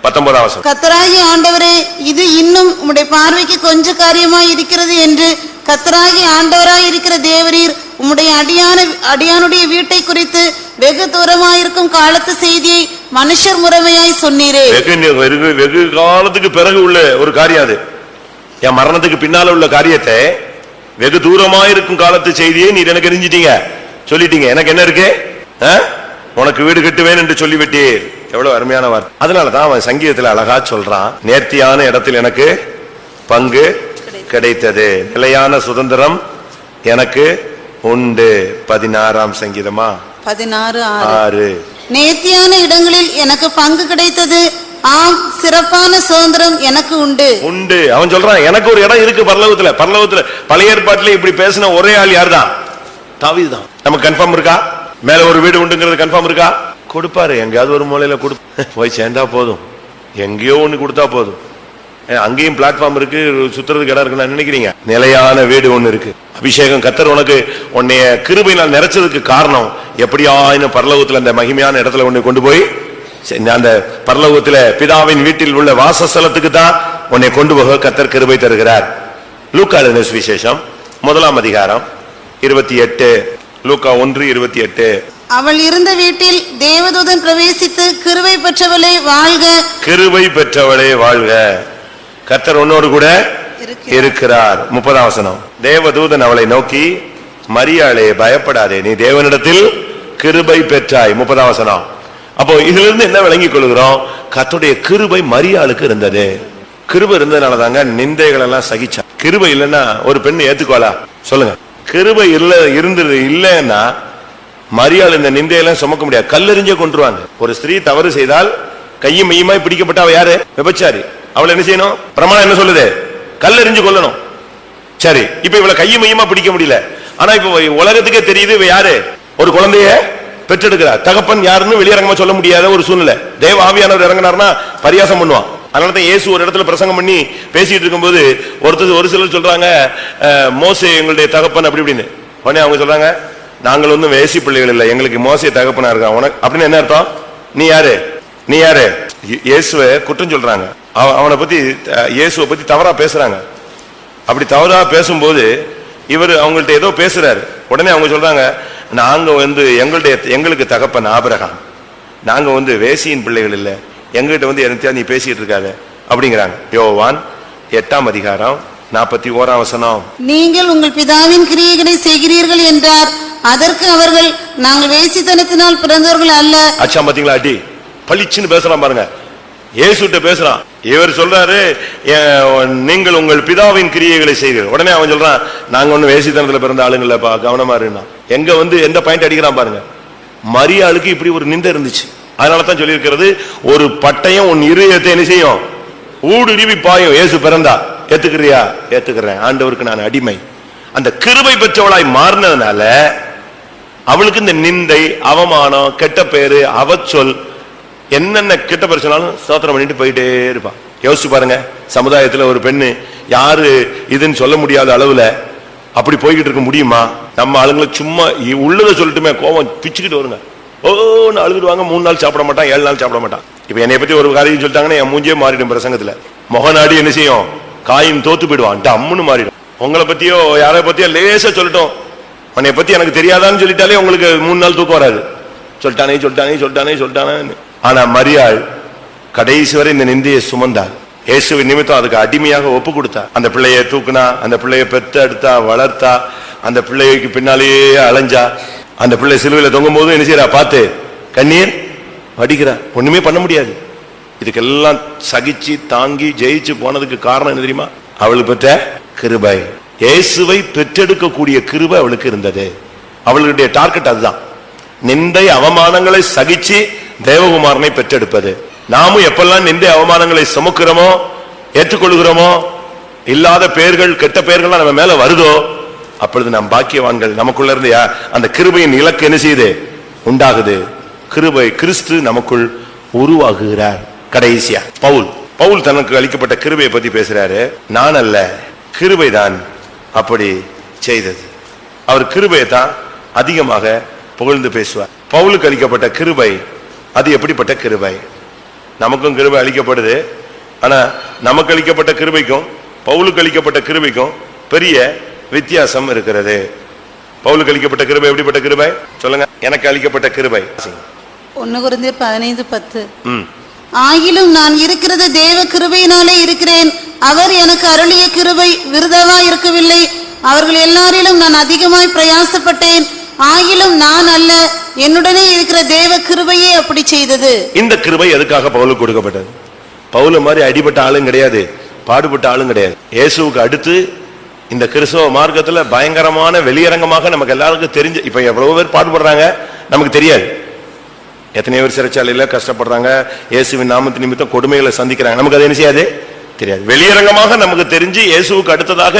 19ஆம் வசனம். கர்த்தராகிய ஆண்டவரே, இது இன்னும் உம்முடைய பார்வைக்கு கொஞ்ச காரியமாய் இருக்கிறது என்று கர்த்தராகிய ஆண்டவராய் இருக்கிற தேவரீர் உம்முடைய அடியானுடைய வீட்டை குறித்து வெகு தூரமாயிருக்கும் காலத்து செய்தியை மனுஷர் முறைமையாய் சொன்னீரே. வெகு காலத்துக்கு பிறகு உள்ள ஒரு காரியம் அது. என் மரணத்துக்கு பின்னால உள்ள காரியத்தை வெகு தூரமாயிருக்கும் காலத்து செய்தியை நீர் எனக்கு அறிஞ்சிட்டீங்க, சொல்லிட்டீங்க. எனக்கு என்ன இருக்கு? உனக்கு வீடு கட்டுவேன் என்று சொல்லிவிட்டீர். எவ்வளவு அருமையான வார்த்தை. அதனாலதான் அவன் சங்கீதத்துல அழகா சொல்றான், நேர்த்தியான இடத்தில் எனக்கு பங்கு கிடைத்தது, நிலையான சுதந்திரம் எனக்கு உண்டு. 16ஆம் சங்கீதமா 16:6. நேர்த்தியான இடங்களில் எனக்கு பங்கு கிடைத்தது, ஆம் சிறப்பான சுதந்திரம் எனக்கு உண்டு. அவன் சொல்றான், எனக்கு ஒரு இடம் இருக்கு பரலோகத்துல. பரலோகத்துல பழைய ஏற்பாட்டிலே இப்படி பேசின ஒரே ஆள் யார் தான்? தாவீது தான். நமக்கு கன்ஃபார்ம் இருக்கா? மேல ஒரு வீடு உண்டுங்கிறது கன்ஃபார்ம் இருக்கா? கொடுப்பாரு, எங்கேயாவது ஒரு மூலையில போய் சேர்ந்தா போதும், எங்கேயோ ஒண்ணு கொடுத்தா போதும். அங்கேயும் பிளாட்ஃபார்ம் இருக்கு, சுத்துறதுக்கு இடம் இருக்குன்னு நினைக்கிறீங்க? நிலையான வீடு ஒண்ணு இருக்கு. அபிஷேகம் கர்த்தர் உனக்கு உன்னைய கிருபையினால் நிறைச்சதுக்கு காரணம், எப்படியா பரலோகத்துல அந்த மகிமையான இடத்துல உன்னை கொண்டு போய் அந்த பரலோகத்துல பிதாவின் வீட்டில் உள்ள வாசஸ்தலத்துக்கு தான் உன்னை கொண்டு போக கர்த்தர் கிருபை தருகிறார். லூக்கா எழுதின சுவிசேஷம் 1ஆம் அதிகாரம் 28. லூக்கா 1:28. அவள் இருந்த வீட்டில் தேவதூதன் பிரவேசித்து, கிருபை பெற்றவளே வாழ்க, கிருபை பெற்றவளே வாழ்க, கர்த்தர் உன்னோடு கூட இருக்கிறார். 30ஆம் வசனம். தேவதூதன் அவளை நோக்கி, மரியாளே பயப்படாதே, நீ தேவனிடத்தில் கிருபை பெற்றாய். 30ஆம் வசனம். அப்போ இதுல இருந்து என்ன விளங்கிக் கொள்கிறோம்? கர்த்தருடைய கிருபை மரியாளுக்கு இருந்தது. கிருபை இருந்ததுனால தாங்க நிந்தைகள் எல்லாம் சகிச்சா. கிருபை இல்லைன்னா ஒரு பெண் ஏத்துக்கோளா? சொல்லுங்க. கிருபை இருந்தது இல்லைன்னா மரியாள் இந்த நிந்தையெல்லாம் சுமக்க முடியாது, கல்லெறிஞ்சே கொண்டுருவாங்க. ஒரு ஸ்திரீ தவறு செய்தால் கையும் மையுமாய் பிடிக்கப்பட்ட அவ யாரு? விபச்சாரி. அவளை என்ன செய்யணும்? பிரமாணம் என்ன சொல்லுது? கல்லெறிஞ்சு கொல்லணும். சரி, இப்ப இவளை கையும் மையுமா பிடிக்க முடியல. ஆனா இப்ப உலகத்துக்கே தெரியுது இவ யாரு? ஒரு குழந்தைய பெற்றெடுக்கிறார். தகப்பன் யாருன்னு வெளியரங்கமா சொல்ல முடியாத ஒரு சூழ்நிலை. தேவ ஆவியானவர் இறங்கினார்னா பரியாசம் பண்ணுவான். அதனாலதான் இயேசு ஒரு இடத்துல பிரசங்கம் பண்ணி பேசிட்டு இருக்கும்போது ஒரு சிலர் சொல்றாங்க, மோசே எங்களுடைய தகப்பன் அப்படி இப்படின்னு. உடனே அவங்க சொல்றாங்க, நாங்கள் ஒன்னும் வேசி பிள்ளைகள் இல்லை, எங்களுக்கு மோசே தகப்பனா இருக்கான். உனக்கு அப்படின்னு என்ன அர்த்தம்? நீ யாரு? நீ யாரு? இயேசுவை குற்றம் சொல்றாங்க. அவனை பத்தி, இயேசுவை பத்தி தவறா பேசுறாங்க. அப்படி தவறா பேசும்போது இவர் அவங்கள்ட்ட ஏதோ பேசுறாரு. உடனே அவங்க சொல்றாங்க, நாங்க எங்களுக்கு தகப்பன் ஆபிரகாம், நாங்க வேசியின் பிள்ளைகள் இல்லை, எங்கிட்ட என்னத்தையா நீ பேசிட்டு இருக்காத அப்படிங்கிறாங்க. யோவான் 8ஆம் அதிகாரம் 41ஆம் வசனம். நீங்கள் உங்கள் பிதாவின் கிரியைகளை செய்கிறீர்கள் என்றார். அதற்கு அவர்கள், நாங்கள் வேசித்தனத்தினால் பிறந்தவர்கள் அல்ல. அச்சா பாத்தீங்களா? அடி பளிச்சுன்னு பேசலாம் பாருங்க. இயேசுட்ட பேசுறான். இவர் சொல்றாரு, நீங்கள் உங்கள் பிதாவின் கிரியைகளை செய்கிறீர்கள். உடனே அவன் சொல்றான், நாங்க ஒண்ணு வேசித்தனத்துல பிறந்த ஆளுங்கள, கவனமா இருந்தான். எங்க எந்த பாயிண்ட் அடிக்கிறான் பாருங்க. மரியாளுக்கு இப்படி ஒரு நிந்தை இருந்துச்சு. அதனாலதான் சொல்லி இருக்கிறது, ஒரு பட்டயம் உன் இருதயத்தை என்ன செய்யும்? ஊடுருவி பாயும். இயேசு பிறந்தா ஏத்துக்கிறியா? ஏத்துக்கிறேன், ஆண்டவருக்கு நான் அடிமை. அந்த கிருபை பெற்றவளாய் மாறினதுனால அவளுக்கு இந்த நிந்தை, அவமானம், கெட்ட பேரு, அவச்சொல், என்னென்ன கெட்ட பேர் சொன்னாலும் ஸ்தோத்திரம் பண்ணிட்டு போயிட்டே இருப்பான். யோசிச்சு பாருங்க, சமுதாயத்துல ஒரு பெண்ணு யாரு இதுன்னு சொல்ல முடியாத அளவுல அப்படி போய்கிட்டு இருக்க முடியுமா? நம்ம ஆளுங்களுக்கு சும்மா உள்ளதை சொல்லட்டுமே கோபம் பிச்சுக்கிட்டு வருங்க. ஓன்னு அழுதுடுவாங்க. 3 நாள் சாப்பிட மாட்டான், 7 நாள் சாப்பிட மாட்டான். இப்ப என்னை பத்தி ஒரு காரியம் சொல்லிட்டாங்கன்னா என் மூஞ்சியே மாறிடும். பிரசங்கத்துல முகநாடி என்ன செய்யும்? காயின் தோத்து போயிடுவான், டம்முன்னு மாறிடும். உங்களை பத்தியோ யாரை பத்தியோ லேசா சொல்லட்டும், உன்னை பத்தி எனக்கு தெரியாதான்னு சொல்லிட்டாலே உங்களுக்கு 3 நாள் தூக்கம் வராது. சொல்லிட்டானே. ஆனா மரியாள் கடைசி வரை இந்த நிந்தையை சுமந்தாள். இயேசுவின் நிமித்தம் அதுக்கு அடிமையாக ஒப்பு கொடுத்தா. அந்த பிள்ளையை தூக்குனா, அந்த பிள்ளையை பெற்று எடுத்தா, வளர்த்தா, அந்த பிள்ளைக்கு பின்னாலேயே அலைஞ்சா. அந்த பிள்ளை சிலுவையில தொங்கும் போது என்ன செய்யறா? பார்த்து கண்ணீர் வடிக்கிறா. ஒண்ணுமே பண்ண முடியாது. இதுக்கெல்லாம் சகிச்சு தாங்கி ஜெயிச்சு போனதுக்கு காரணம் என்ன தெரியுமா? அவளுக்கு பெற்ற கிருபை. இயேசுவை பெற்றெடுக்கக்கூடிய கிருபை அவளுக்கு இருந்தது. அவளுடைய டார்கெட் அதுதான். நிந்தை அவமானங்களை சகிச்சு தேவகுமாரனை பெற்றெடுப்பது. நாமும் எப்பெல்லாம் நிந்தை அவமானங்களை சுமக்கிறோமோ, ஏற்றுக்கொள்கிறோமோ, இல்லாத பெயர்கள், கெட்ட பெயர்கள்லாம் நம்ம மேல வருதோ, அப்பொழுது நாம் பாக்கியவான்கள். நமக்குள்ள இருந்து அந்த கிருபையின் இலக்கு என்ன செய்யுது? உண்டாகுது. கிருபை, கிறிஸ்து நமக்குள் உருவாகுகிறார். கடைசியா பவுல் தனக்கு அளிக்கப்பட்ட கிருபையை பத்தி பேசுறாரு. நான் அல்ல, கிருபைதான் அப்படி செய்தது. அவர் கிருபையை தான் அதிகமாக புகழ்ந்து பேசுவார். பவுலுக்கு அளிக்கப்பட்ட கிருபை அது எப்படிப்பட்ட கிருபை? நமக்கும் கிருபை அளிக்கப்படுது. ஆனா நமக்கு அளிக்கப்பட்ட கிருபைக்கும் பவுலுக்கு அளிக்கப்பட்ட கிருபைக்கும் பெரிய வித்தியாசம் இருக்கிறது. பவுலுக்கு அளிக்கப்பட்ட கிருபை எப்படிப்பட்ட கிருபை சொல்லுங்க? எனக்கு அளிக்கப்பட்ட கிருபை 1 கொரிந்தியர் 15:10. ஆகிலும் நான் இருக்கிறது தேவ கிருபையினாலே இருக்கிறேன். அவர் எனக்கு அருளிய கிருபை விருதாவா இருக்கவில்லை. அவர்கள் எல்லாரிலும் நான் அதிகமாய் பிரயாசப்பட்டேன். ஆகிலும் நான் அல்ல, என்னுடனே இருக்கிற தேவ கிருபையே அப்படி செய்தது. இந்த கிருபை எதுக்காக பவுலுக்கு கொடுக்கப்பட்டது? பவுல மாதிரி அடிபட்ட ஆளும் கிடையாது, பாடுபட்ட ஆளும் கிடையாது. இயேசுவுக்கு அடுத்து இந்த கிறிஸ்தவ மார்க்கத்துல பயங்கரமான வெளியரங்கமாக நமக்கு எல்லாருக்கும் தெரிஞ்ச, இப்ப எவ்வளவு பேர் பாடுபடுறாங்க நமக்கு தெரியாது. எத்தனையோ பேர் சிறைச்சாலையில கஷ்டப்படுறாங்க, இயேசுவின் நாமத்து நிமித்தம் கொடுமைகளை சந்திக்கிறாங்க, நமக்கு அது என்ன செய்யாது தெரியாது. வெளியரங்கமாக நமக்கு தெரிஞ்சு இயேசுவுக்கு அடுத்ததாக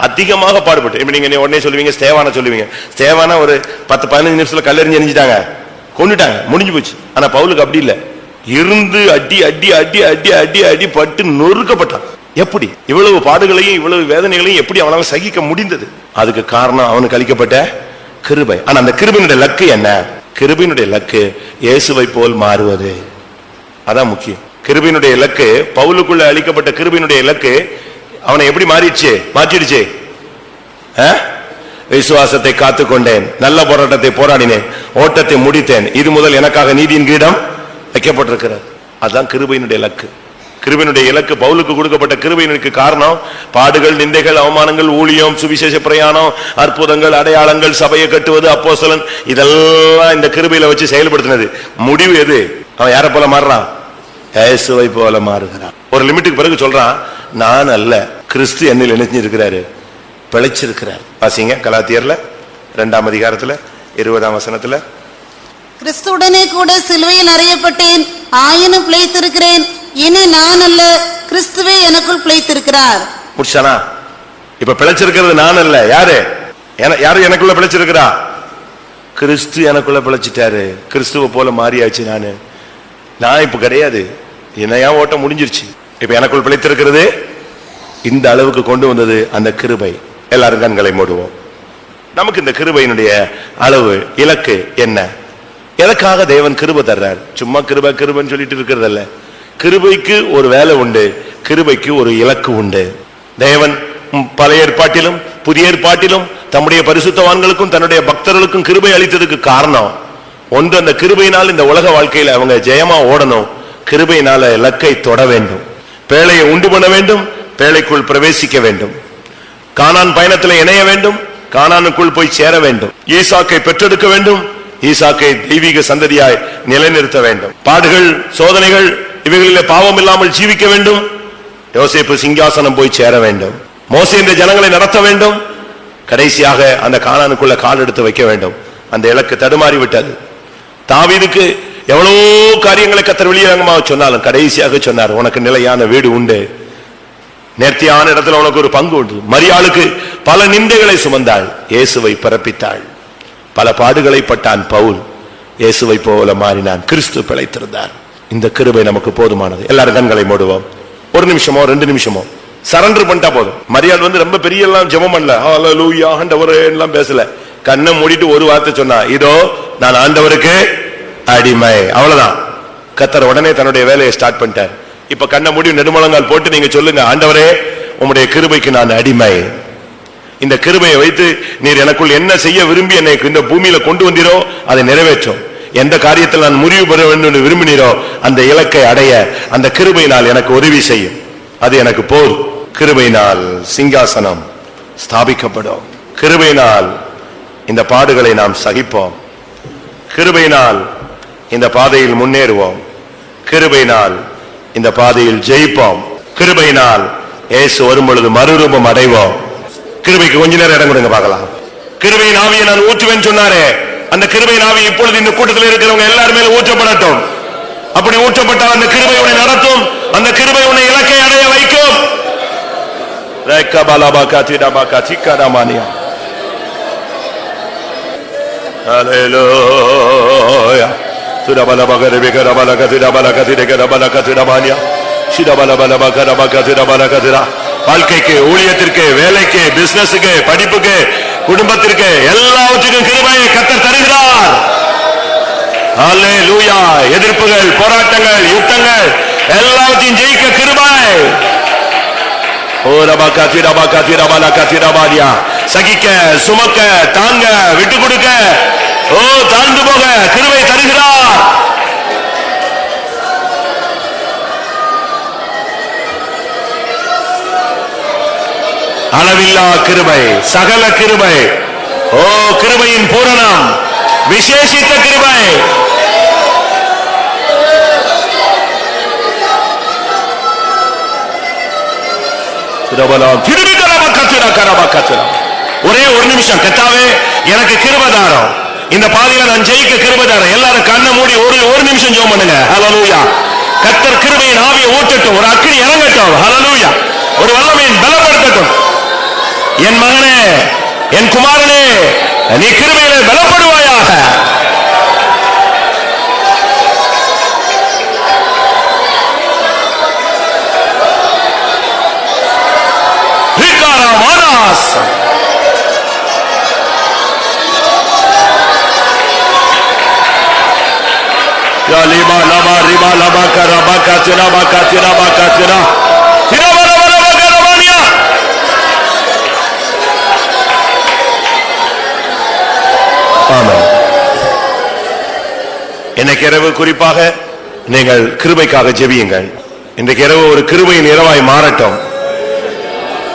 அதிகமாக பாடுபட்டு, இப்ப நீங்க உடனே சொல்லுவீங்க ஸ்தேவான சொல்லுவீங்க. ஸ்தேவான ஒரு 10-15 நிமிஷத்துல கல்லெறிஞ்சு எரிஞ்சிட்டாங்க, கொண்டுட்டாங்க, முடிஞ்சு போச்சு. ஆனா பவுலுக்கு அப்படி இல்ல, இருந்து அடி அடி அடி அடி அடி அடி பட்டு நொறுக்கப்பட்டான். எப்படி இவ்வளவு பாடுகளையும் இவ்வளவு வேதனைகளையும் எப்படி அவனால சகிக்க முடிந்தது? அதுக்கு காரணம் அவனுக்கு அளிக்கப்பட்ட கிருபை. ஆனா அந்த கிருபையினுடைய லக்கு என்ன? கிருபையினுடைய லக்கு இயேசுவை போல் மாறுவது. அதான் முக்கியம். கிருபையினுடைய இலக்கு, பவுலுக்குள்ள அளிக்கப்பட்ட கிருபையினுடைய இலக்கு அவனை எப்படி மாற்றிடுச்சு? விசுவாசத்தை காத்துக்கொண்டேன், நல்ல போராட்டத்தை போராடினேன், ஓட்டத்தை முடித்தேன், இது முதல் எனக்காக நீதியின் கிரீடம் வைக்கப்பட்டிருக்கிறது. அதுதான் கிருபையினுடைய இலக்கு. கிருபையினுடைய இலக்கு பவுலுக்கு கொடுக்கப்பட்ட கிருபையினுக்கு காரணம் பாடுகள், நிந்தைகள், அவமானங்கள், ஊழியம், சுவிசேஷ பிரயாணம், அற்புதங்கள், அடையாளங்கள், சபையை கட்டுவது, அப்போஸ்தலன், இதெல்லாம் இந்த கிருபையில வச்சு செயல்படுத்தினது. முடிவு எது? அவன் யாரை போல மாறுறான்? இயேசுவை போல மாறுகிறான். ஒரு லிமிட்டுக்கு பிறகு சொல்றான், நான் அல்ல, கிறிஸ்து என்னில் இணைஞ்சிருக்கிறாரு, பிழைச்சிருக்கிறார். வாசிங்க கலாத்தியர்ல 2ஆம் அதிகாரத்துல 20ஆம் வசனத்துல, கிறிஸ்துவுடனே கூட சிலுவையில் அறையப்பட்டேன், ஆயினும் பிழைத்திருக்கிறேன். இனி நான் அல்ல, கிறிஸ்துவே எனக்குள் பிழைத்திருக்கிறார். முடிச்சானா? இப்ப பிழைச்சிருக்கிறது நான் அல்ல, யாரு யாரு எனக்குள்ள பிழைச்சிருக்கிறா? கிறிஸ்து எனக்குள்ள பிழைச்சிட்டாரு. கிறிஸ்துவ போல மாறியாச்சு. நான் இப்ப கிடையாது, என்னையா ஓட்டம் முடிஞ்சிருச்சு. இப்ப எனக்குள் பிழைத்திருக்கிறது இந்த அளவுக்கு கொண்டு வந்தது அந்த கிருபை. எல்லாரும் கண்களை மூடுவோம். நமக்கு இந்த கிருபையினுடைய அளவு, இலக்கு என்ன? எதற்காக தேவன் கிருபை தர்றார்? சும்மா கிருபை கிருபைன்னு சொல்லிட்டு இருக்கிறது அல்ல. கிருபைக்கு ஒரு வேலை உண்டு, கிருபைக்கு ஒரு இலக்கு உண்டு. தேவன் பழைய ஏற்பாட்டிலும் புதிய ஏற்பாட்டிலும் தம்முடைய பரிசுத்தவான்களுக்கும் தன்னுடைய பக்தர்களுக்கும் கிருபை அளித்ததுக்கு காரணம் ஒன்று, அந்த கிருபையினால் இந்த உலக வாழ்க்கையில அவங்க ஜெயமா ஓடணும். கிருபையினால இலக்கை தொட வேண்டும், பேழையை உண்டு பண்ண வேண்டும், பேழைக்குள் பிரவேசிக்க வேண்டும், கானான் பயணத்தில் இணைய வேண்டும், கானானுக்குள் போய் சேர வேண்டும், ஈசாக்கை பெற்றெடுக்க வேண்டும், ஈசாக்கை தெய்வீக சந்ததியாய் நிலைநிறுத்த வேண்டும், பாடுகள் சோதனைகள் இவைகளிலே பாவம் இல்லாமல் ஜீவிக்க வேண்டும், யோசேப்பு சிங்காசனம் போய் சேர வேண்டும், மோசே இந்த ஜனங்களை நடத்த வேண்டும், கடைசியாக அந்த கானானுக்குள்ள கால் எடுத்து வைக்க வேண்டும். அந்த இலக்கு தடுமாறி விட்டது. தாவீதுக்கு எவ்வளவோ காரியங்களை கர்த்தர் வெளியரங்கமாக சொன்னாலும் கடைசியாக சொன்னார், உனக்கு நிலையான வீடு உண்டு, நேர்த்தியான இடத்துல உனக்கு ஒரு பங்கு உண்டு. மரியாளுக்கு பல நிந்தைகளை சுமந்தாள், இயேசுவை பிறப்பித்தாள். பல பாடுகளை பட்டான் பவுல், இயேசுவை போல மாறினான், கிறிஸ்து பிழைத்திருந்தார். இந்த கிருபை நமக்கு போதுமானது. எல்லாரும் கண்களை மூடுவோம். 1 நிமிஷமோ 2 நிமிஷமோ சரண்டர் பண்ணிட்டா போதும். மரியாள் ரொம்ப பெரிய எல்லாம் ஜெபம் பண்ணல, ஹல்லேலூயா ஆண்டவரே எல்லாம் பேசல, கண்ணை மூடிட்டு ஒரு வார்த்தை சொன்னா, இதோ நான் ஆண்டவருக்கு அடிமை, அவ்வளவுதான். கர்த்தர் உடனே தன்னுடைய வேலையை ஸ்டார்ட் பண்ணிட்டார். இப்ப கண்ணை மூடி நெடுமுழங்கால் போட்டு நீங்க சொல்லுங்க, ஆண்டவரே உம்முடைய கிருபைக்கு நான் அடிமை. இந்த கிருபையை வைத்து நீர் எனக்குள் என்ன செய்ய விரும்பி என்னை இந்த பூமியில கொண்டு வந்தீரோ அதை நிறைவேற்றும். எந்த காரியத்தில் நான் முறிவு பெற வேண்டும் என்று விரும்பினீரோ அந்த இலக்கை அடைய அந்த கிருபையினால் எனக்கு உதவி செய்யும். அது எனக்கு போதும். கிருபையினால் சிங்காசனம் ஸ்தாபிக்கப்படும். கிருபையினால் இந்த பாடுகளை நாம் சகிப்போம். கிருபையினால் இந்த பாதையில் முன்னேறுவோம். கிருபையினால் இந்த பாதையில் ஜெயிப்போம். கிருபையினால் இயேசு வரும் பொழுது மறுரூபம் அடைவோம். கிருபைக்கு கொஞ்ச நேரம் இடம் கொடுங்க பார்க்கலாம். கிருபையின் ஆவியை நான் ஊற்றுவேன் சொன்னாரே, அந்த கிருபையின் ஆவி இப்பொழுது இந்த கூட்டத்தில் இருக்கிறவங்க எல்லாரும் மேல ஊற்றப்படட்டும். அப்படி ஊற்றப்பட்டால் அந்த கிருபை உன்னை நடத்தும், அந்த கிருபை உன்னை இலக்கை அடைய வைக்கும். Hallelujah. வாழ்க்கைக்கு, ஊழியத்திற்கு, வேலைக்கு, பிசினஸுக்கு, படிப்புக்கு, குடும்பத்திற்கு, எல்லாவற்றுக்கும் கிருபையை கர்த்தர் தருகிறார். ஹல்லேலூயா. எதிர்ப்புகள், போராட்டங்கள், யுத்தங்கள் எல்லாவற்றையும் ஜெயிக்க கிருபை. சகிக்க, சுமக்க, தாங்க, விட்டு கொடுக்க, தாழ்ந்து போக கிருபை தருகிறார். அளவில்லா கிருபை, சகல கிருபை, கிருபையின் பூரணம், விசேஷித்த கிருபை. ஒரே ஒரு நிமிஷம், கர்த்தாவே எனக்கு கிருபை தாரும், இந்த பாதையில நான் ஜெயிக்க கிருபை தாரும். எல்லாரும் கண்ணை மூடி ஒரு நிமிஷம் ஜெபம் பண்ணுங்க. ஹல்லேலூயா. கர்த்தர் கிருபையின் ஆவியை ஊற்றட்டும், ஒரு அக்கினி இறங்கட்டும். ஹல்லேலூயா. ஒரு வல்லமையின் பலப்படுத்தட்டும். என் மகனே, என் குமாரனே, நீ கிருபையிலே பலப்படுவாயாக. இன்னைக்கு இரவு குறிப்பாக நீங்கள் கிருபைக்காக ஜெபியுங்கள். இன்றைக்கு இரவு ஒரு கிருபையின் இரவாய் மாறட்டும்.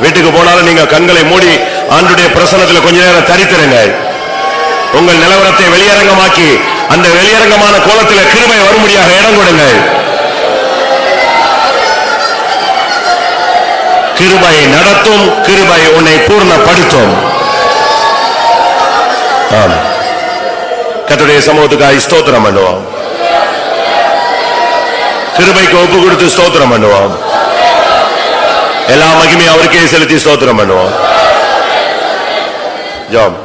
வீட்டுக்கு போனாலும் நீங்க கண்களை மூடி ஆண்டுடைய பிரசன்னத்தில் கொஞ்ச நேரம் தரித்திருங்கள். உங்கள் நிலவரத்தை வெளியரங்கமாக்கி அந்த வெளியரங்கமான கோலத்தில் கிருபை வரும்படியாக இடம் கொடுங்கள். கிருபை நடத்தும், கிருபை உன்னை பூர்ணப்படுத்தும். கர்த்தருடைய சமூகத்துக்காக ஸ்தோத்திரம் பண்ணுவோம். கிருபைக்கு ஒப்பு கொடுத்து ஸ்தோத்திரம் பண்ணுவோம். எல்லா மகிமையும் அவருக்கே செலுத்தி ஸ்தோத்திரம் பண்ணுவோம். ஜெபம்.